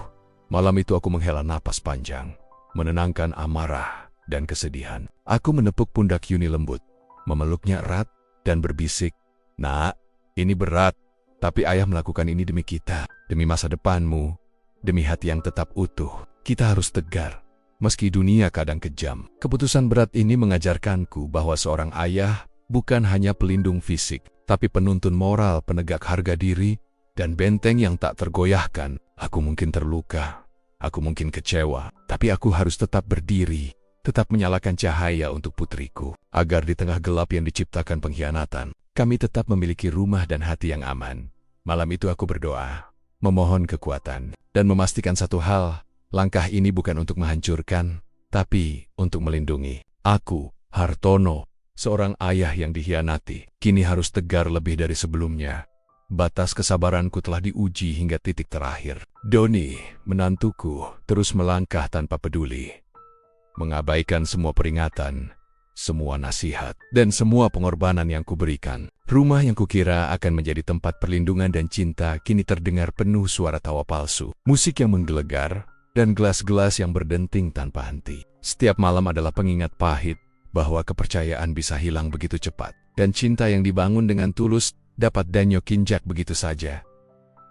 Malam itu aku menghela napas panjang, menenangkan amarah dan kesedihan. Aku menepuk pundak Yuni lembut, memeluknya erat, dan berbisik, "Nak, ini berat, tapi ayah melakukan ini demi kita, demi masa depanmu, demi hati yang tetap utuh. Kita harus tegar, meski dunia kadang kejam." Keputusan berat ini mengajarkanku bahwa seorang ayah bukan hanya pelindung fisik, tapi penuntun moral, penegak harga diri, dan benteng yang tak tergoyahkan. Aku mungkin terluka, aku mungkin kecewa, tapi aku harus tetap berdiri, tetap menyalakan cahaya untuk putriku, agar di tengah gelap yang diciptakan pengkhianatan, kami tetap memiliki rumah dan hati yang aman. Malam itu aku berdoa, memohon kekuatan, dan memastikan satu hal, langkah ini bukan untuk menghancurkan, tapi untuk melindungi. Aku, Hartono, seorang ayah yang dikhianati, kini harus tegar lebih dari sebelumnya. Batas kesabaranku telah diuji hingga titik terakhir. Doni, menantuku, terus melangkah tanpa peduli, mengabaikan semua peringatan, semua nasihat, dan semua pengorbanan yang kuberikan. Rumah yang kukira akan menjadi tempat perlindungan dan cinta kini terdengar penuh suara tawa palsu, musik yang menggelegar, dan gelas-gelas yang berdenting tanpa henti. Setiap malam adalah pengingat pahit bahwa kepercayaan bisa hilang begitu cepat, dan cinta yang dibangun dengan tulus dapat danyokinjak begitu saja.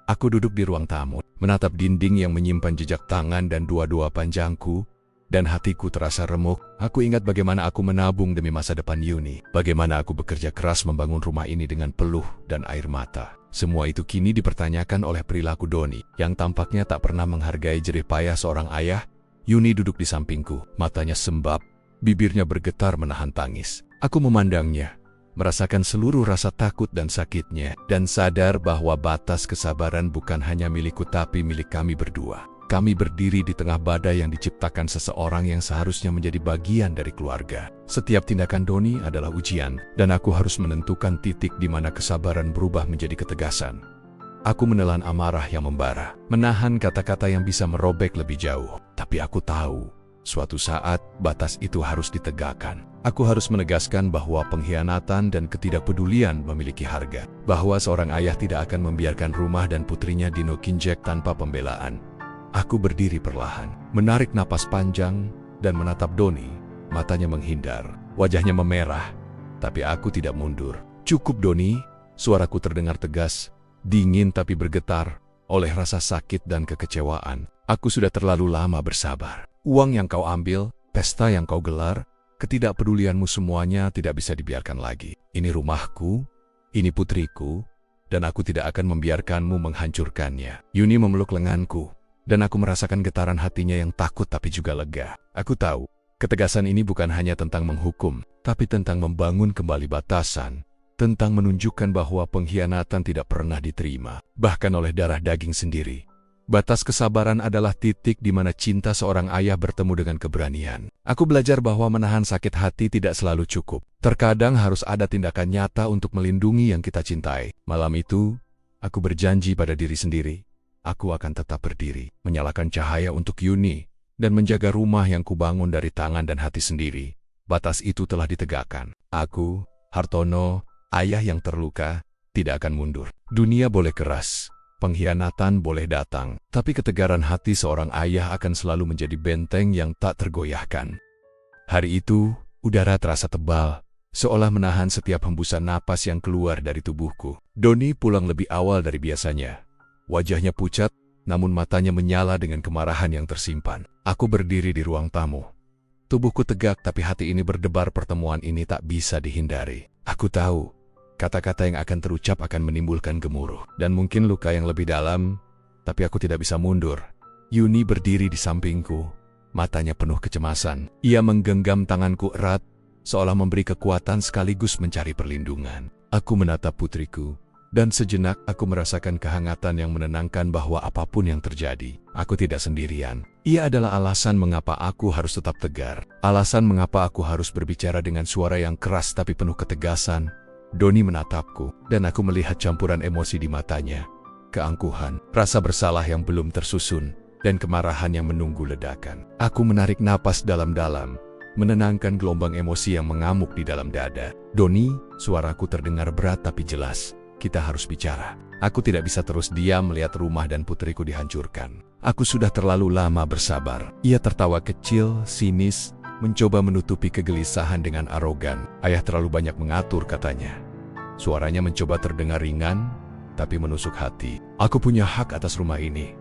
Aku duduk di ruang tamu, menatap dinding yang menyimpan jejak tangan dan dua-dua panjangku, dan hatiku terasa remuk. Aku ingat bagaimana aku menabung demi masa depan Yuni, bagaimana aku bekerja keras membangun rumah ini dengan peluh dan air mata. Semua itu kini dipertanyakan oleh perilaku Doni, yang tampaknya tak pernah menghargai jerih payah seorang ayah. Yuni duduk di sampingku, matanya sembab, bibirnya bergetar menahan tangis. Aku memandangnya, merasakan seluruh rasa takut dan sakitnya, dan sadar bahwa batas kesabaran bukan hanya milikku tapi milik kami berdua. Kami berdiri di tengah badai yang diciptakan seseorang yang seharusnya menjadi bagian dari keluarga. Setiap tindakan Doni adalah ujian, dan aku harus menentukan titik di mana kesabaran berubah menjadi ketegasan. Aku menelan amarah yang membara, menahan kata-kata yang bisa merobek lebih jauh. Tapi aku tahu, suatu saat batas itu harus ditegakkan. Aku harus menegaskan bahwa pengkhianatan dan ketidakpedulian memiliki harga, bahwa seorang ayah tidak akan membiarkan rumah dan putrinya dinokinjek tanpa pembelaan. Aku berdiri perlahan, menarik napas panjang, dan menatap Doni. Matanya menghindar, wajahnya memerah, tapi aku tidak mundur. "Cukup, Doni," suaraku terdengar tegas, dingin tapi bergetar, oleh rasa sakit dan kekecewaan. "Aku sudah terlalu lama bersabar. Uang yang kau ambil, pesta yang kau gelar, ketidakpedulianmu semuanya tidak bisa dibiarkan lagi. Ini rumahku, ini putriku, dan aku tidak akan membiarkanmu menghancurkannya." Yuni memeluk lenganku, dan aku merasakan getaran hatinya yang takut tapi juga lega. Aku tahu, ketegasan ini bukan hanya tentang menghukum, tapi tentang membangun kembali batasan, tentang menunjukkan bahwa pengkhianatan tidak pernah diterima, bahkan oleh darah daging sendiri. Batas kesabaran adalah titik di mana cinta seorang ayah bertemu dengan keberanian. Aku belajar bahwa menahan sakit hati tidak selalu cukup. Terkadang harus ada tindakan nyata untuk melindungi yang kita cintai. Malam itu, aku berjanji pada diri sendiri. Aku akan tetap berdiri, menyalakan cahaya untuk Yuni, dan menjaga rumah yang kubangun dari tangan dan hati sendiri. Batas itu telah ditegakkan. Aku, Hartono, ayah yang terluka, tidak akan mundur. Dunia boleh keras. Pengkhianatan boleh datang, tapi ketegaran hati seorang ayah akan selalu menjadi benteng yang tak tergoyahkan. Hari itu, udara terasa tebal, seolah menahan setiap hembusan napas yang keluar dari tubuhku. Doni pulang lebih awal dari biasanya. Wajahnya pucat, namun matanya menyala dengan kemarahan yang tersimpan. Aku berdiri di ruang tamu. Tubuhku tegak, tapi hati ini berdebar. Pertemuan ini tak bisa dihindari. Aku tahu, kata-kata yang akan terucap akan menimbulkan gemuruh, dan mungkin luka yang lebih dalam, tapi aku tidak bisa mundur. Yuni berdiri di sampingku, matanya penuh kecemasan. Ia menggenggam tanganku erat, seolah memberi kekuatan sekaligus mencari perlindungan. Aku menatap putriku, dan sejenak aku merasakan kehangatan yang menenangkan bahwa apapun yang terjadi, aku tidak sendirian. Ia adalah alasan mengapa aku harus tetap tegar, alasan mengapa aku harus berbicara dengan suara yang keras tapi penuh ketegasan. Doni menatapku, dan aku melihat campuran emosi di matanya. Keangkuhan, rasa bersalah yang belum tersusun, dan kemarahan yang menunggu ledakan. Aku menarik napas dalam-dalam, menenangkan gelombang emosi yang mengamuk di dalam dada. Doni, suaraku terdengar berat tapi jelas. Kita harus bicara. Aku tidak bisa terus diam melihat rumah dan putriku dihancurkan. Aku sudah terlalu lama bersabar. Ia tertawa kecil, sinis, mencoba menutupi kegelisahan dengan arogan. Ayah terlalu banyak mengatur, katanya. Suaranya mencoba terdengar ringan, tapi menusuk hati. Aku punya hak atas rumah ini,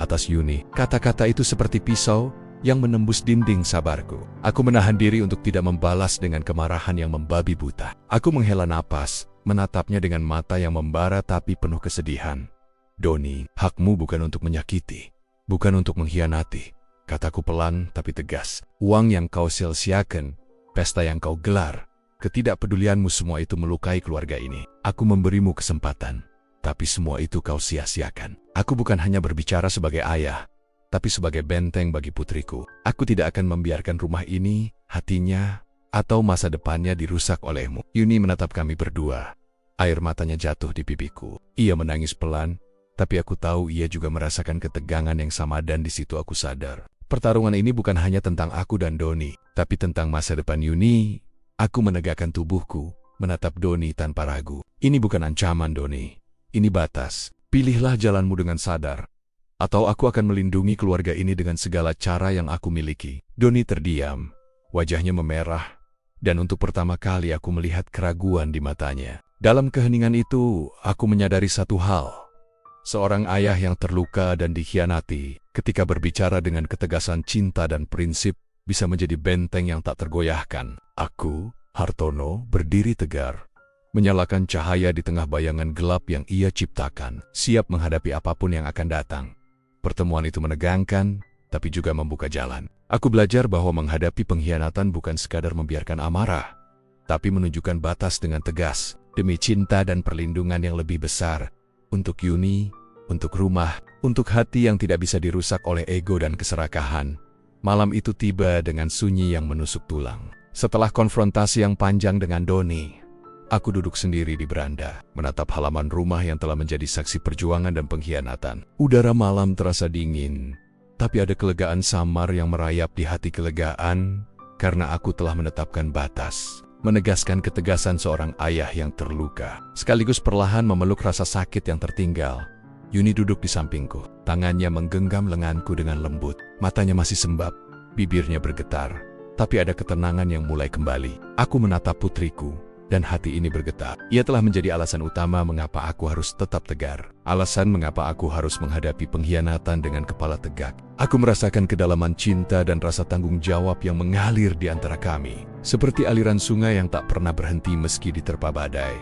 atas Yuni. Kata-kata itu seperti pisau yang menembus dinding sabarku. Aku menahan diri untuk tidak membalas dengan kemarahan yang membabi buta. Aku menghela napas, menatapnya dengan mata yang membara tapi penuh kesedihan. Doni, hakmu bukan untuk menyakiti, bukan untuk mengkhianati. Kataku pelan tapi tegas. Uang yang kau sia-siakan, pesta yang kau gelar, ketidakpedulianmu, semua itu melukai keluarga ini. Aku memberimu kesempatan, tapi semua itu kau sia-siakan. Aku bukan hanya berbicara sebagai ayah, tapi sebagai benteng bagi putriku. Aku tidak akan membiarkan rumah ini, hatinya, atau masa depannya dirusak olehmu. Yuni menatap kami berdua. Air matanya jatuh di pipiku. Ia menangis pelan, tapi aku tahu ia juga merasakan ketegangan yang sama, dan di situ aku sadar. Pertarungan ini bukan hanya tentang aku dan Doni, tapi tentang masa depan Yuni. Aku menegakkan tubuhku, menatap Doni tanpa ragu. Ini bukan ancaman, Doni. Ini batas. Pilihlah jalanmu dengan sadar, atau aku akan melindungi keluarga ini dengan segala cara yang aku miliki. Doni terdiam, wajahnya memerah, dan untuk pertama kali aku melihat keraguan di matanya. Dalam keheningan itu, aku menyadari satu hal. Seorang ayah yang terluka dan dikhianati, ketika berbicara dengan ketegasan cinta dan prinsip, bisa menjadi benteng yang tak tergoyahkan. Aku, Hartono, berdiri tegar, menyalakan cahaya di tengah bayangan gelap yang ia ciptakan, siap menghadapi apapun yang akan datang. Pertemuan itu menegangkan, tapi juga membuka jalan. Aku belajar bahwa menghadapi pengkhianatan bukan sekadar membiarkan amarah, tapi menunjukkan batas dengan tegas, demi cinta dan perlindungan yang lebih besar, untuk Yuni, untuk rumah, untuk hati yang tidak bisa dirusak oleh ego dan keserakahan. Malam itu tiba dengan sunyi yang menusuk tulang. Setelah konfrontasi yang panjang dengan Doni, aku duduk sendiri di beranda, menatap halaman rumah yang telah menjadi saksi perjuangan dan pengkhianatan. Udara malam terasa dingin, tapi ada kelegaan samar yang merayap di hati. Kelegaan karena aku telah menetapkan batas, menegaskan ketegasan seorang ayah yang terluka, sekaligus perlahan memeluk rasa sakit yang tertinggal. Yuni duduk di sampingku, tangannya menggenggam lenganku dengan lembut. Matanya masih sembab, bibirnya bergetar, tapi ada ketenangan yang mulai kembali. Aku menatap putriku, dan hati ini bergetar. Ia telah menjadi alasan utama mengapa aku harus tetap tegar. Alasan mengapa aku harus menghadapi pengkhianatan dengan kepala tegak. Aku merasakan kedalaman cinta dan rasa tanggung jawab yang mengalir di antara kami, seperti aliran sungai yang tak pernah berhenti meski diterpa badai.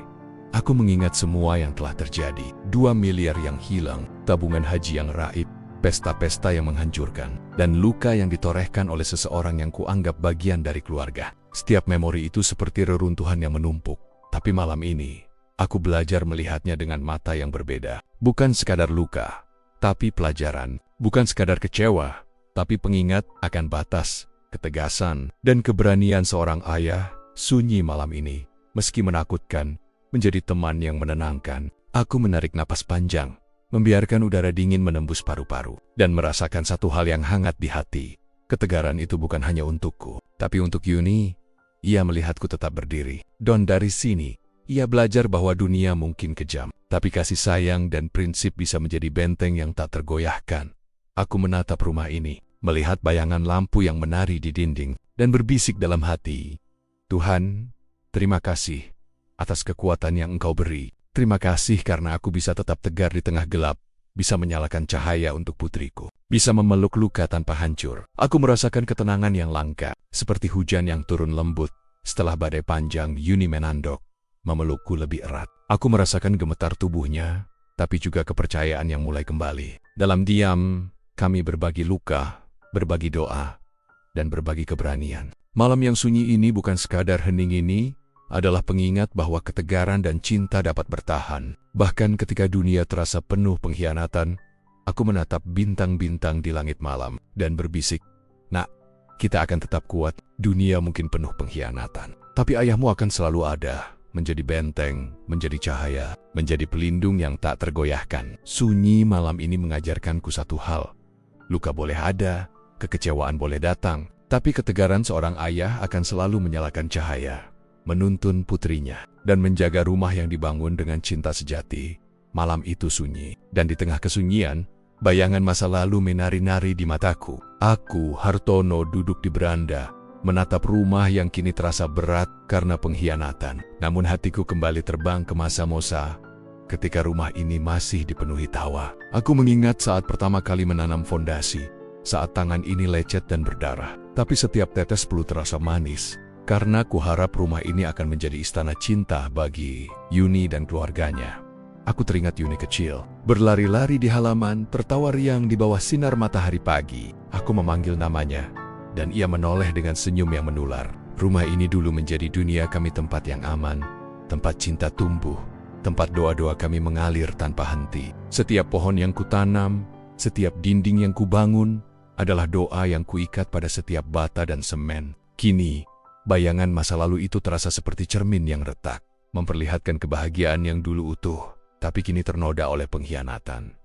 Aku mengingat semua yang telah terjadi. 2 miliar yang hilang, tabungan haji yang raib, pesta-pesta yang menghancurkan, dan luka yang ditorehkan oleh seseorang yang kuanggap bagian dari keluarga. Setiap memori itu seperti reruntuhan yang menumpuk. Tapi malam ini, aku belajar melihatnya dengan mata yang berbeda. Bukan sekadar luka, tapi pelajaran. Bukan sekadar kecewa, tapi pengingat akan batas, ketegasan, dan keberanian seorang ayah. Sunyi malam ini, meski menakutkan, menjadi teman yang menenangkan. Aku menarik napas panjang, membiarkan udara dingin menembus paru-paru, dan merasakan satu hal yang hangat di hati. Ketegaran itu bukan hanya untukku, tapi untuk Yuni. Ia melihatku tetap berdiri. Dan dari sini, ia belajar bahwa dunia mungkin kejam, tapi kasih sayang dan prinsip bisa menjadi benteng yang tak tergoyahkan. Aku menatap rumah ini, melihat bayangan lampu yang menari di dinding, dan berbisik dalam hati, Tuhan, terima kasih atas kekuatan yang Engkau beri. Terima kasih karena aku bisa tetap tegar di tengah gelap, bisa menyalakan cahaya untuk putriku, bisa memeluk luka tanpa hancur. Aku merasakan ketenangan yang langka, seperti hujan yang turun lembut. Setelah badai panjang, Yuni menandok, memelukku lebih erat. Aku merasakan gemetar tubuhnya, tapi juga kepercayaan yang mulai kembali. Dalam diam, kami berbagi luka, berbagi doa, dan berbagi keberanian. Malam yang sunyi ini bukan sekadar hening ini, adalah pengingat bahwa ketegaran dan cinta dapat bertahan. Bahkan ketika dunia terasa penuh pengkhianatan, aku menatap bintang-bintang di langit malam dan berbisik, Nak, kita akan tetap kuat. Dunia mungkin penuh pengkhianatan, tapi ayahmu akan selalu ada, menjadi benteng, menjadi cahaya, menjadi pelindung yang tak tergoyahkan. Sunyi malam ini mengajarkanku satu hal. Luka boleh ada, kekecewaan boleh datang, tapi ketegaran seorang ayah akan selalu menyalakan cahaya, menuntun putrinya, dan menjaga rumah yang dibangun dengan cinta sejati. Malam itu sunyi, dan di tengah kesunyian, bayangan masa lalu menari-nari di mataku. Aku, Hartono, duduk di beranda, menatap rumah yang kini terasa berat karena pengkhianatan. Namun hatiku kembali terbang ke masa-masa ketika rumah ini masih dipenuhi tawa. Aku mengingat saat pertama kali menanam fondasi, saat tangan ini lecet dan berdarah. Tapi setiap tetes peluh terasa manis, karena kuharap rumah ini akan menjadi istana cinta bagi Yuni dan keluarganya. Aku teringat Yuni kecil, berlari-lari di halaman, tertawa riang di bawah sinar matahari pagi. Aku memanggil namanya, dan ia menoleh dengan senyum yang menular. Rumah ini dulu menjadi dunia kami, tempat yang aman, tempat cinta tumbuh, tempat doa-doa kami mengalir tanpa henti. Setiap pohon yang kutanam, setiap dinding yang kubangun, adalah doa yang kuikat pada setiap bata dan semen. Kini, bayangan masa lalu itu terasa seperti cermin yang retak, memperlihatkan kebahagiaan yang dulu utuh, tapi kini ternoda oleh pengkhianatan.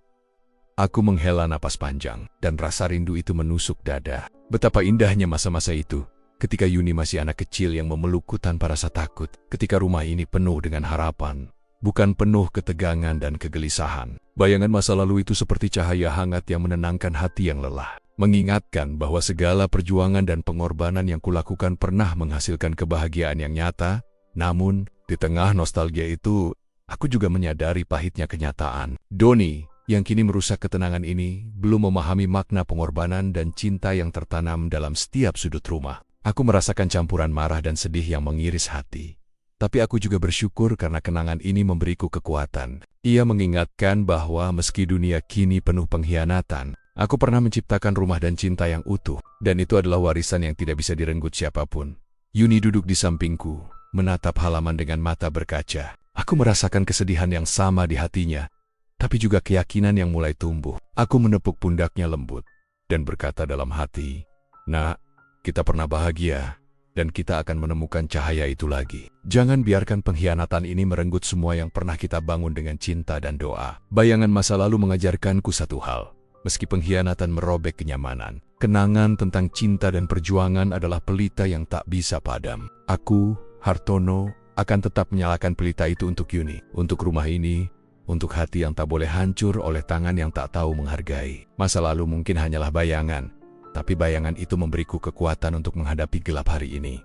Aku menghela napas panjang, dan rasa rindu itu menusuk dada. Betapa indahnya masa-masa itu, ketika Yuni masih anak kecil yang memelukku tanpa rasa takut, ketika rumah ini penuh dengan harapan, bukan penuh ketegangan dan kegelisahan. Bayangan masa lalu itu seperti cahaya hangat yang menenangkan hati yang lelah, mengingatkan bahwa segala perjuangan dan pengorbanan yang kulakukan pernah menghasilkan kebahagiaan yang nyata. Namun, di tengah nostalgia itu, aku juga menyadari pahitnya kenyataan. Doni, yang kini merusak ketenangan ini, belum memahami makna pengorbanan dan cinta yang tertanam dalam setiap sudut rumah. Aku merasakan campuran marah dan sedih yang mengiris hati. Tapi aku juga bersyukur karena kenangan ini memberiku kekuatan. Ia mengingatkan bahwa meski dunia kini penuh pengkhianatan, aku pernah menciptakan rumah dan cinta yang utuh, dan itu adalah warisan yang tidak bisa direnggut siapapun. Yuni duduk di sampingku, menatap halaman dengan mata berkaca. Aku merasakan kesedihan yang sama di hatinya, tapi juga keyakinan yang mulai tumbuh. Aku menepuk pundaknya lembut, dan berkata dalam hati, Nak, kita pernah bahagia, dan kita akan menemukan cahaya itu lagi. Jangan biarkan pengkhianatan ini merenggut semua yang pernah kita bangun dengan cinta dan doa. Bayangan masa lalu mengajarkanku satu hal. Meski pengkhianatan merobek kenyamanan, kenangan tentang cinta dan perjuangan adalah pelita yang tak bisa padam. Aku, Hartono, akan tetap menyalakan pelita itu untuk Yuni, untuk rumah ini, untuk hati yang tak boleh hancur oleh tangan yang tak tahu menghargai. Masa lalu mungkin hanyalah bayangan, tapi bayangan itu memberiku kekuatan untuk menghadapi gelap hari ini.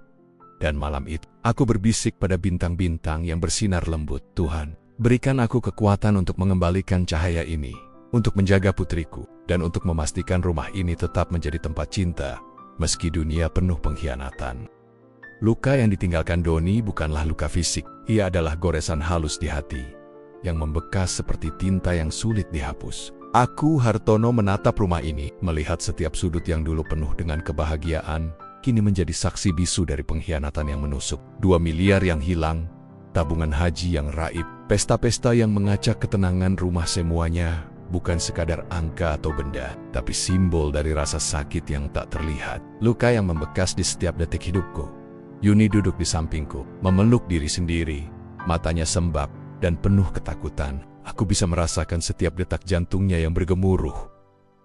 Dan malam itu, aku berbisik pada bintang-bintang yang bersinar lembut, Tuhan, berikan aku kekuatan untuk mengembalikan cahaya ini, untuk menjaga putriku, dan untuk memastikan rumah ini tetap menjadi tempat cinta, meski dunia penuh pengkhianatan. Luka yang ditinggalkan Doni bukanlah luka fisik, ia adalah goresan halus di hati, yang membekas seperti tinta yang sulit dihapus. Aku, Hartono, menatap rumah ini, melihat setiap sudut yang dulu penuh dengan kebahagiaan, kini menjadi saksi bisu dari pengkhianatan yang menusuk. 2 miliar yang hilang, tabungan haji yang raib, pesta-pesta yang mengacak ketenangan rumah, semuanya bukan sekadar angka atau benda, tapi simbol dari rasa sakit yang tak terlihat. Luka yang membekas di setiap detik hidupku. Yuni duduk di sampingku, memeluk diri sendiri, matanya sembab dan penuh ketakutan. Aku bisa merasakan setiap detak jantungnya yang bergemuruh.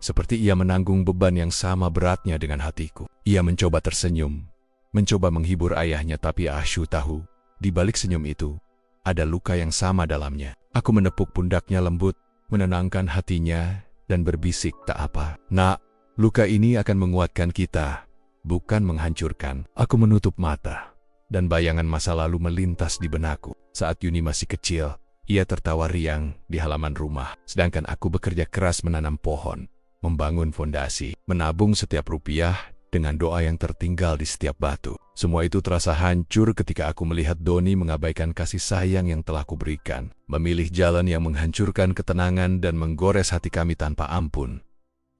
Seperti ia menanggung beban yang sama beratnya dengan hatiku. Ia mencoba tersenyum, mencoba menghibur ayahnya, tapi Ashu tahu, di balik senyum itu, ada luka yang sama dalamnya. Aku menepuk pundaknya lembut, menenangkan hatinya, dan berbisik, tak apa. Nak, luka ini akan menguatkan kita, bukan menghancurkan. Aku menutup mata, dan bayangan masa lalu melintas di benakku. Saat Yuni masih kecil, ia tertawa riang di halaman rumah, sedangkan aku bekerja keras menanam pohon, membangun fondasi, menabung setiap rupiah dengan doa yang tertinggal di setiap batu. Semua itu terasa hancur ketika aku melihat Doni mengabaikan kasih sayang yang telah kuberikan, memilih jalan yang menghancurkan ketenangan dan menggores hati kami tanpa ampun.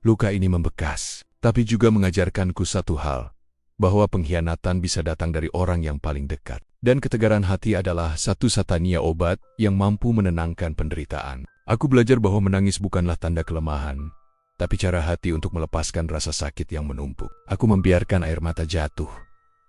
Luka ini membekas, tapi juga mengajarkanku satu hal, bahwa pengkhianatan bisa datang dari orang yang paling dekat. Dan ketegaran hati adalah satu-satunya obat yang mampu menenangkan penderitaan. Aku belajar bahwa menangis bukanlah tanda kelemahan, tapi cara hati untuk melepaskan rasa sakit yang menumpuk. Aku membiarkan air mata jatuh,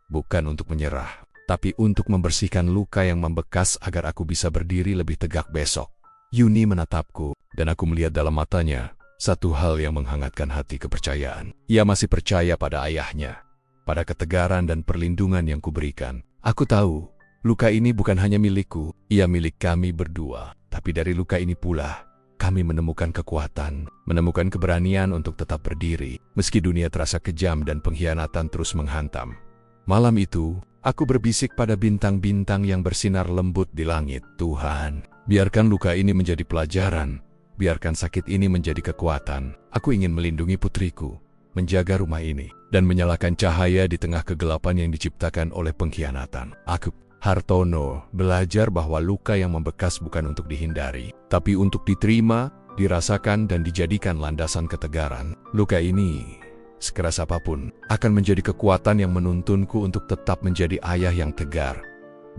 bukan untuk menyerah, tapi untuk membersihkan luka yang membekas agar aku bisa berdiri lebih tegak besok. Yuni menatapku, dan aku melihat dalam matanya satu hal yang menghangatkan hati kepercayaan. Ia masih percaya pada ayahnya, pada ketegaran dan perlindungan yang kuberikan. Aku tahu, luka ini bukan hanya milikku, ia milik kami berdua. Tapi dari luka ini pula, kami menemukan kekuatan, menemukan keberanian untuk tetap berdiri, meski dunia terasa kejam dan pengkhianatan terus menghantam. Malam itu, aku berbisik pada bintang-bintang yang bersinar lembut di langit. Tuhan, biarkan luka ini menjadi pelajaran, biarkan sakit ini menjadi kekuatan. Aku ingin melindungi putriku, menjaga rumah ini, dan menyalakan cahaya di tengah kegelapan yang diciptakan oleh pengkhianatan. Aku, Hartono, belajar bahwa luka yang membekas bukan untuk dihindari, tapi untuk diterima, dirasakan, dan dijadikan landasan ketegaran. Luka ini, sekeras apapun, akan menjadi kekuatan yang menuntunku untuk tetap menjadi ayah yang tegar,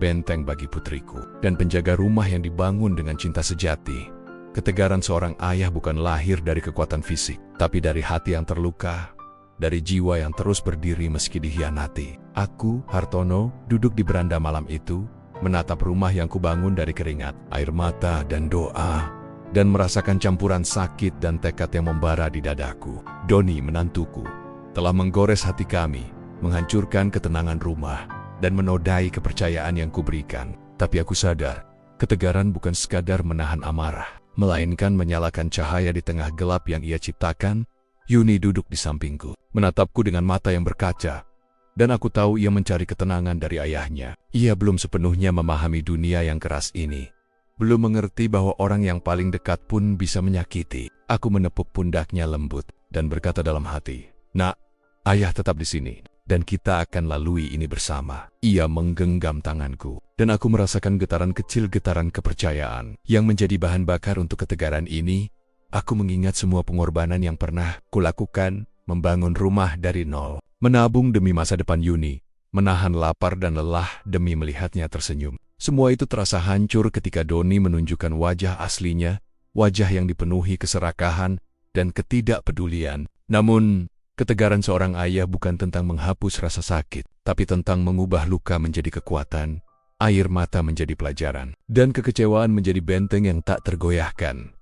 benteng bagi putriku, dan penjaga rumah yang dibangun dengan cinta sejati. Ketegaran seorang ayah bukan lahir dari kekuatan fisik, tapi dari hati yang terluka, dari jiwa yang terus berdiri meski dikhianati. Aku, Hartono, duduk di beranda malam itu, menatap rumah yang kubangun dari keringat, air mata, dan doa, dan merasakan campuran sakit dan tekad yang membara di dadaku. Doni, menantuku, telah menggores hati kami, menghancurkan ketenangan rumah, dan menodai kepercayaan yang kuberikan. Tapi aku sadar, ketegaran bukan sekadar menahan amarah, melainkan menyalakan cahaya di tengah gelap yang ia ciptakan. Yuni duduk di sampingku, menatapku dengan mata yang berkaca, dan aku tahu ia mencari ketenangan dari ayahnya. Ia belum sepenuhnya memahami dunia yang keras ini, belum mengerti bahwa orang yang paling dekat pun bisa menyakiti. Aku menepuk pundaknya lembut, dan berkata dalam hati, "Nak, ayah tetap di sini, dan kita akan lalui ini bersama." Ia menggenggam tanganku, dan aku merasakan getaran kecil, getaran kepercayaan, yang menjadi bahan bakar untuk ketegaran ini. Aku mengingat semua pengorbanan yang pernah kulakukan, membangun rumah dari nol, menabung demi masa depan Yuni, menahan lapar dan lelah demi melihatnya tersenyum. Semua itu terasa hancur ketika Doni menunjukkan wajah aslinya, wajah yang dipenuhi keserakahan dan ketidakpedulian. Namun, ketegaran seorang ayah bukan tentang menghapus rasa sakit, tapi tentang mengubah luka menjadi kekuatan, air mata menjadi pelajaran, dan kekecewaan menjadi benteng yang tak tergoyahkan.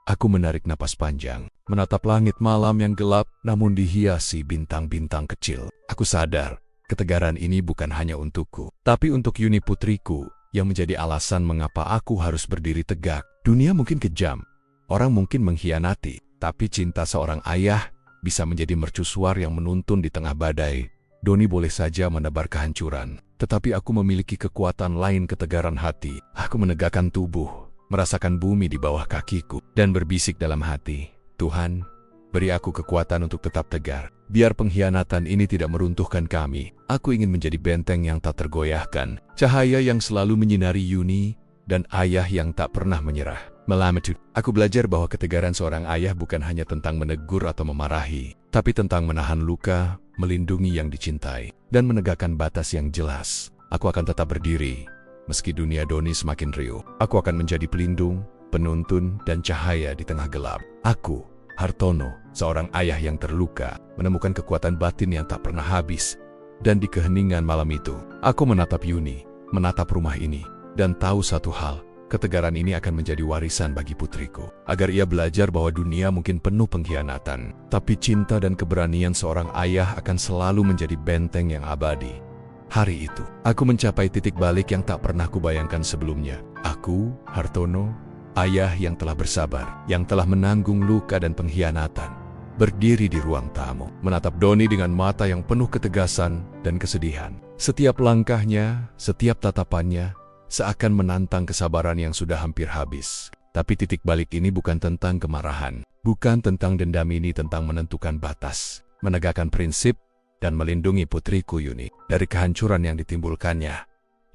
Aku menarik napas panjang, menatap langit malam yang gelap namun dihiasi bintang-bintang kecil. Aku sadar, ketegaran ini bukan hanya untukku, tapi untuk Yuni putriku, yang menjadi alasan mengapa aku harus berdiri tegak. Dunia mungkin kejam, orang mungkin mengkhianati, tapi cinta seorang ayah bisa menjadi mercusuar yang menuntun di tengah badai. Doni boleh saja menebar kehancuran, tetapi aku memiliki kekuatan lain, ketegaran hati. Aku menegakkan tubuh, merasakan bumi di bawah kakiku, dan berbisik dalam hati, "Tuhan, beri aku kekuatan untuk tetap tegar. Biar pengkhianatan ini tidak meruntuhkan kami. Aku ingin menjadi benteng yang tak tergoyahkan, cahaya yang selalu menyinari Yuni, dan ayah yang tak pernah menyerah." Malam itu, aku belajar bahwa ketegaran seorang ayah bukan hanya tentang menegur atau memarahi, tapi tentang menahan luka, melindungi yang dicintai, dan menegakkan batas yang jelas. Aku akan tetap berdiri. Meski dunia Doni semakin riuh, aku akan menjadi pelindung, penuntun, dan cahaya di tengah gelap. Aku, Hartono, seorang ayah yang terluka, menemukan kekuatan batin yang tak pernah habis. Dan di keheningan malam itu, aku menatap Yuni, menatap rumah ini, dan tahu satu hal, ketegaran ini akan menjadi warisan bagi putriku. Agar ia belajar bahwa dunia mungkin penuh pengkhianatan, tapi cinta dan keberanian seorang ayah akan selalu menjadi benteng yang abadi. Hari itu, aku mencapai titik balik yang tak pernah kubayangkan sebelumnya. Aku, Hartono, ayah yang telah bersabar, yang telah menanggung luka dan pengkhianatan, berdiri di ruang tamu, menatap Doni dengan mata yang penuh ketegasan dan kesedihan. Setiap langkahnya, setiap tatapannya, seakan menantang kesabaran yang sudah hampir habis. Tapi titik balik ini bukan tentang kemarahan, bukan tentang dendam, ini tentang menentukan batas, menegakkan prinsip, dan melindungi putriku Yuni dari kehancuran yang ditimbulkannya.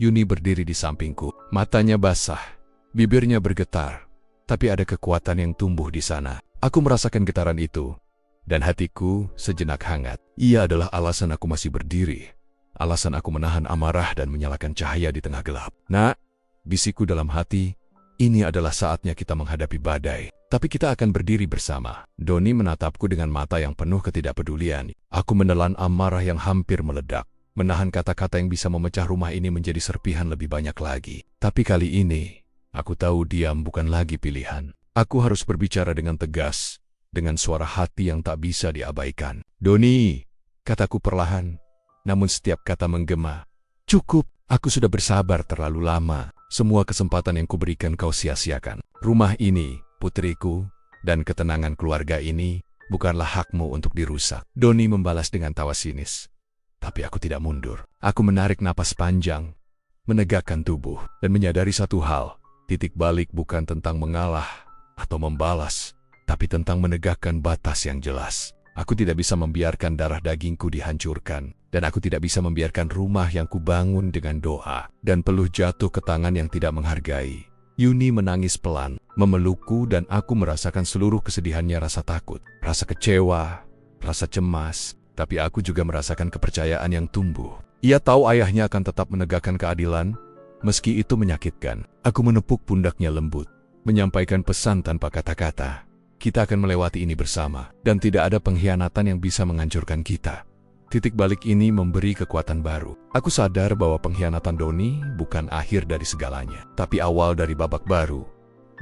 Yuni berdiri di sampingku, matanya basah, bibirnya bergetar, tapi ada kekuatan yang tumbuh di sana. Aku merasakan getaran itu, dan hatiku sejenak hangat. Ia adalah alasan aku masih berdiri, alasan aku menahan amarah dan menyalakan cahaya di tengah gelap. Nak, bisikku dalam hati, ini adalah saatnya kita menghadapi badai, tapi kita akan berdiri bersama. Doni menatapku dengan mata yang penuh ketidakpedulian. Aku menelan amarah yang hampir meledak, menahan kata-kata yang bisa memecah rumah ini menjadi serpihan lebih banyak lagi. Tapi kali ini, aku tahu diam bukan lagi pilihan. Aku harus berbicara dengan tegas, dengan suara hati yang tak bisa diabaikan. Doni, kataku perlahan, namun setiap kata menggema. Cukup, aku sudah bersabar terlalu lama. Semua kesempatan yang kuberikan kau sia-siakan. Rumah ini, putriku, dan ketenangan keluarga ini bukanlah hakmu untuk dirusak. Doni membalas dengan tawa sinis. Tapi aku tidak mundur. Aku menarik napas panjang, menegakkan tubuh, dan menyadari satu hal. Titik balik bukan tentang mengalah atau membalas, tapi tentang menegakkan batas yang jelas. Aku tidak bisa membiarkan darah dagingku dihancurkan, dan aku tidak bisa membiarkan rumah yang kubangun dengan doa dan peluh jatuh ke tangan yang tidak menghargai. Yuni menangis pelan, memelukku, dan aku merasakan seluruh kesedihannya, rasa takut, rasa kecewa, rasa cemas, tapi aku juga merasakan kepercayaan yang tumbuh. Ia tahu ayahnya akan tetap menegakkan keadilan, meski itu menyakitkan. Aku menepuk pundaknya lembut, menyampaikan pesan tanpa kata-kata. Kita akan melewati ini bersama, dan tidak ada pengkhianatan yang bisa menghancurkan kita. Titik balik ini memberi kekuatan baru. Aku sadar bahwa pengkhianatan Doni bukan akhir dari segalanya, tapi awal dari babak baru.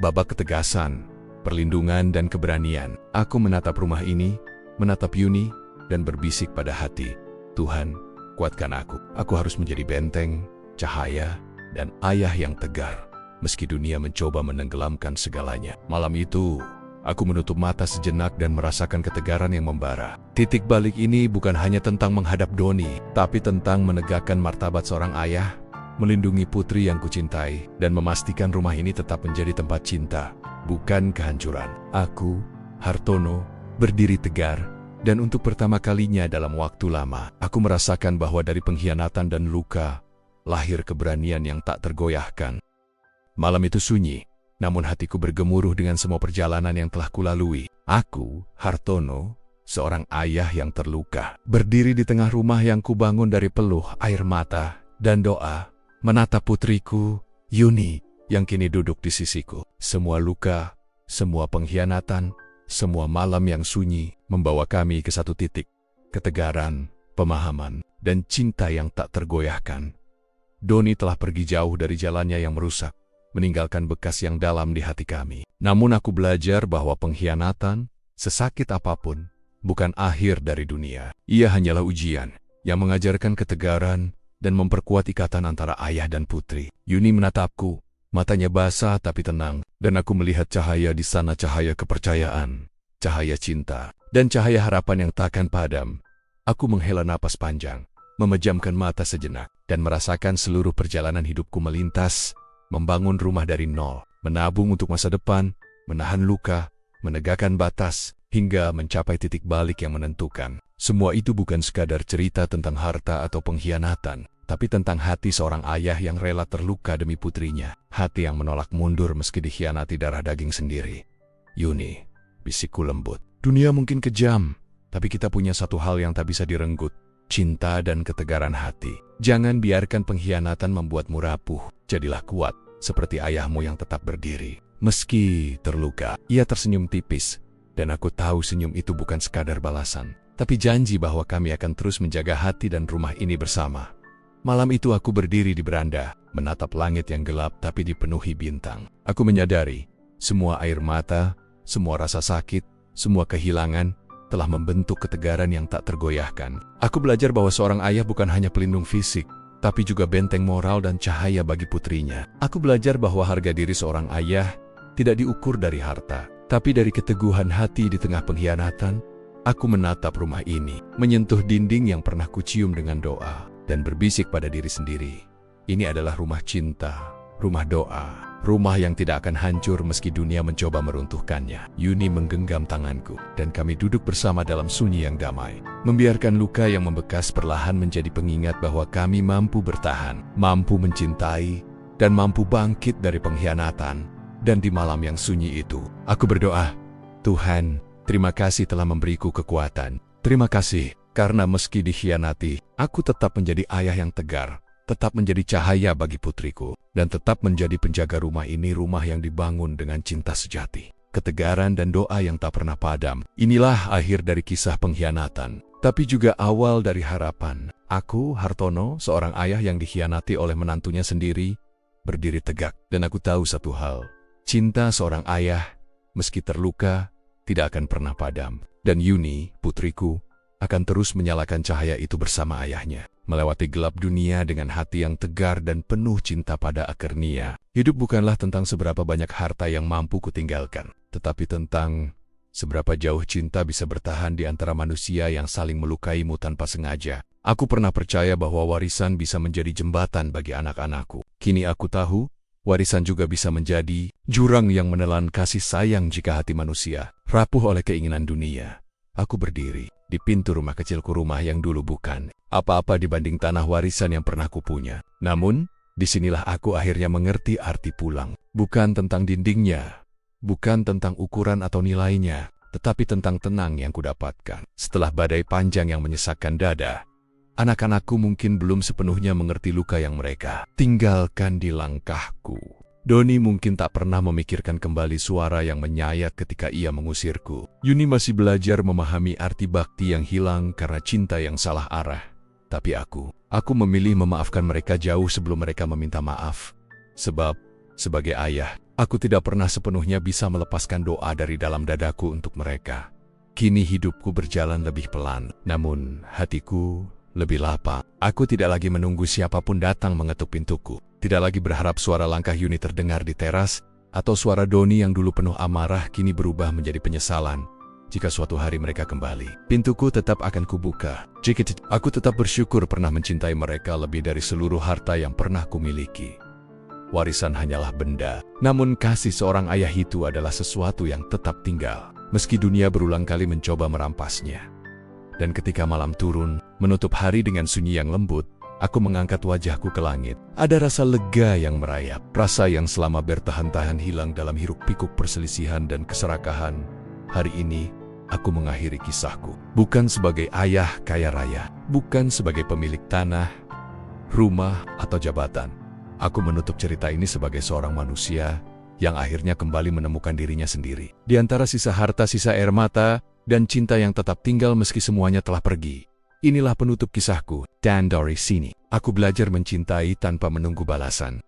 Babak ketegasan, perlindungan, dan keberanian. Aku menatap rumah ini, menatap Yuni, dan berbisik pada hati, Tuhan, kuatkan aku. Aku harus menjadi benteng, cahaya, dan ayah yang tegar, meski dunia mencoba menenggelamkan segalanya. Malam itu, aku menutup mata sejenak dan merasakan ketegaran yang membara. Titik balik ini bukan hanya tentang menghadap Doni, tapi tentang menegakkan martabat seorang ayah, melindungi putri yang kucintai, dan memastikan rumah ini tetap menjadi tempat cinta, bukan kehancuran. Aku, Hartono, berdiri tegar, dan untuk pertama kalinya dalam waktu lama, aku merasakan bahwa dari pengkhianatan dan luka, lahir keberanian yang tak tergoyahkan. Malam itu sunyi, namun hatiku bergemuruh dengan semua perjalanan yang telah kulalui. Aku, Hartono, seorang ayah yang terluka, berdiri di tengah rumah yang kubangun dari peluh, air mata, dan doa, menatap putriku, Yuni, yang kini duduk di sisiku. Semua luka, semua pengkhianatan, semua malam yang sunyi, membawa kami ke satu titik. Ketegaran, pemahaman, dan cinta yang tak tergoyahkan. Doni telah pergi jauh dari jalannya yang merusak, meninggalkan bekas yang dalam di hati kami. Namun aku belajar bahwa pengkhianatan, sesakit apapun, bukan akhir dari dunia. Ia hanyalah ujian yang mengajarkan ketegaran dan memperkuat ikatan antara ayah dan putri. Yuni menatapku, matanya basah tapi tenang, dan aku melihat cahaya di sana, cahaya kepercayaan, cahaya cinta, dan cahaya harapan yang takkan padam. Aku menghela napas panjang, memejamkan mata sejenak, dan merasakan seluruh perjalanan hidupku melintas, membangun rumah dari nol, menabung untuk masa depan, menahan luka, menegakkan batas, hingga mencapai titik balik yang menentukan. Semua itu bukan sekadar cerita tentang harta atau pengkhianatan, tapi tentang hati seorang ayah yang rela terluka demi putrinya. Hati yang menolak mundur meski dikhianati darah daging sendiri. Yuni, bisikku lembut. Dunia mungkin kejam, tapi kita punya satu hal yang tak bisa direnggut. Cinta dan ketegaran hati. Jangan biarkan pengkhianatan membuatmu rapuh. Jadilah kuat, seperti ayahmu yang tetap berdiri. Meski terluka, ia tersenyum tipis, dan aku tahu senyum itu bukan sekadar balasan, tapi janji bahwa kami akan terus menjaga hati dan rumah ini bersama. Malam itu aku berdiri di beranda, menatap langit yang gelap tapi dipenuhi bintang. Aku menyadari, semua air mata, semua rasa sakit, semua kehilangan, telah membentuk ketegaran yang tak tergoyahkan. Aku belajar bahwa seorang ayah bukan hanya pelindung fisik, tapi juga benteng moral dan cahaya bagi putrinya. Aku belajar bahwa harga diri seorang ayah tidak diukur dari harta, tapi dari keteguhan hati di tengah pengkhianatan. Aku menatap rumah ini, menyentuh dinding yang pernah kucium dengan doa, dan berbisik pada diri sendiri. Ini adalah rumah cinta, rumah doa. Rumah yang tidak akan hancur meski dunia mencoba meruntuhkannya. Yuni menggenggam tanganku, dan kami duduk bersama dalam sunyi yang damai. Membiarkan luka yang membekas perlahan menjadi pengingat bahwa kami mampu bertahan, mampu mencintai, dan mampu bangkit dari pengkhianatan. Dan di malam yang sunyi itu, aku berdoa, Tuhan, terima kasih telah memberiku kekuatan. Terima kasih, karena meski dikhianati, aku tetap menjadi ayah yang tegar, tetap menjadi cahaya bagi putriku, dan tetap menjadi penjaga rumah ini, rumah yang dibangun dengan cinta sejati, ketegaran dan doa yang tak pernah padam. Inilah akhir dari kisah pengkhianatan, tapi juga awal dari harapan. Aku, Hartono, seorang ayah yang dikhianati oleh menantunya sendiri, berdiri tegak. Dan aku tahu satu hal, cinta seorang ayah, meski terluka, tidak akan pernah padam. Dan Yuni, putriku, akan terus menyalakan cahaya itu bersama ayahnya, melewati gelap dunia dengan hati yang tegar dan penuh cinta pada Akernia. Hidup bukanlah tentang seberapa banyak harta yang mampu kutinggalkan, tetapi tentang seberapa jauh cinta bisa bertahan di antara manusia yang saling melukaimu tanpa sengaja. Aku pernah percaya bahwa warisan bisa menjadi jembatan bagi anak-anakku. Kini aku tahu, warisan juga bisa menjadi jurang yang menelan kasih sayang jika hati manusia rapuh oleh keinginan dunia. Aku berdiri di pintu rumah kecilku, rumah yang dulu bukan apa-apa dibanding tanah warisan yang pernah kupunya. Namun, disinilah aku akhirnya mengerti arti pulang. Bukan tentang dindingnya, bukan tentang ukuran atau nilainya, tetapi tentang tenang yang kudapatkan. Setelah badai panjang yang menyesakkan dada, anak-anakku mungkin belum sepenuhnya mengerti luka yang mereka tinggalkan di langkahku. Doni mungkin tak pernah memikirkan kembali suara yang menyayat ketika ia mengusirku. Yuni masih belajar memahami arti bakti yang hilang karena cinta yang salah arah. Tapi aku memilih memaafkan mereka jauh sebelum mereka meminta maaf. Sebab, sebagai ayah, aku tidak pernah sepenuhnya bisa melepaskan doa dari dalam dadaku untuk mereka. Kini hidupku berjalan lebih pelan, namun hatiku lebih lapang. Aku tidak lagi menunggu siapapun datang mengetuk pintuku. Tidak lagi berharap suara langkah Yuni terdengar di teras, atau suara Doni yang dulu penuh amarah kini berubah menjadi penyesalan. Jika suatu hari mereka kembali, pintuku tetap akan kubuka. Aku tetap bersyukur pernah mencintai mereka lebih dari seluruh harta yang pernah kumiliki. Warisan hanyalah benda, namun kasih seorang ayah itu adalah sesuatu yang tetap tinggal, meski dunia berulang kali mencoba merampasnya. Dan ketika malam turun, menutup hari dengan sunyi yang lembut, aku mengangkat wajahku ke langit. Ada rasa lega yang merayap, rasa yang selama bertahan-tahan hilang dalam hiruk-pikuk perselisihan dan keserakahan. Hari ini, aku mengakhiri kisahku. Bukan sebagai ayah kaya raya, bukan sebagai pemilik tanah, rumah, atau jabatan. Aku menutup cerita ini sebagai seorang manusia yang akhirnya kembali menemukan dirinya sendiri. Di antara sisa harta, sisa air mata, dan cinta yang tetap tinggal meski semuanya telah pergi. Inilah penutup kisahku, dan dari sini, aku belajar mencintai tanpa menunggu balasan.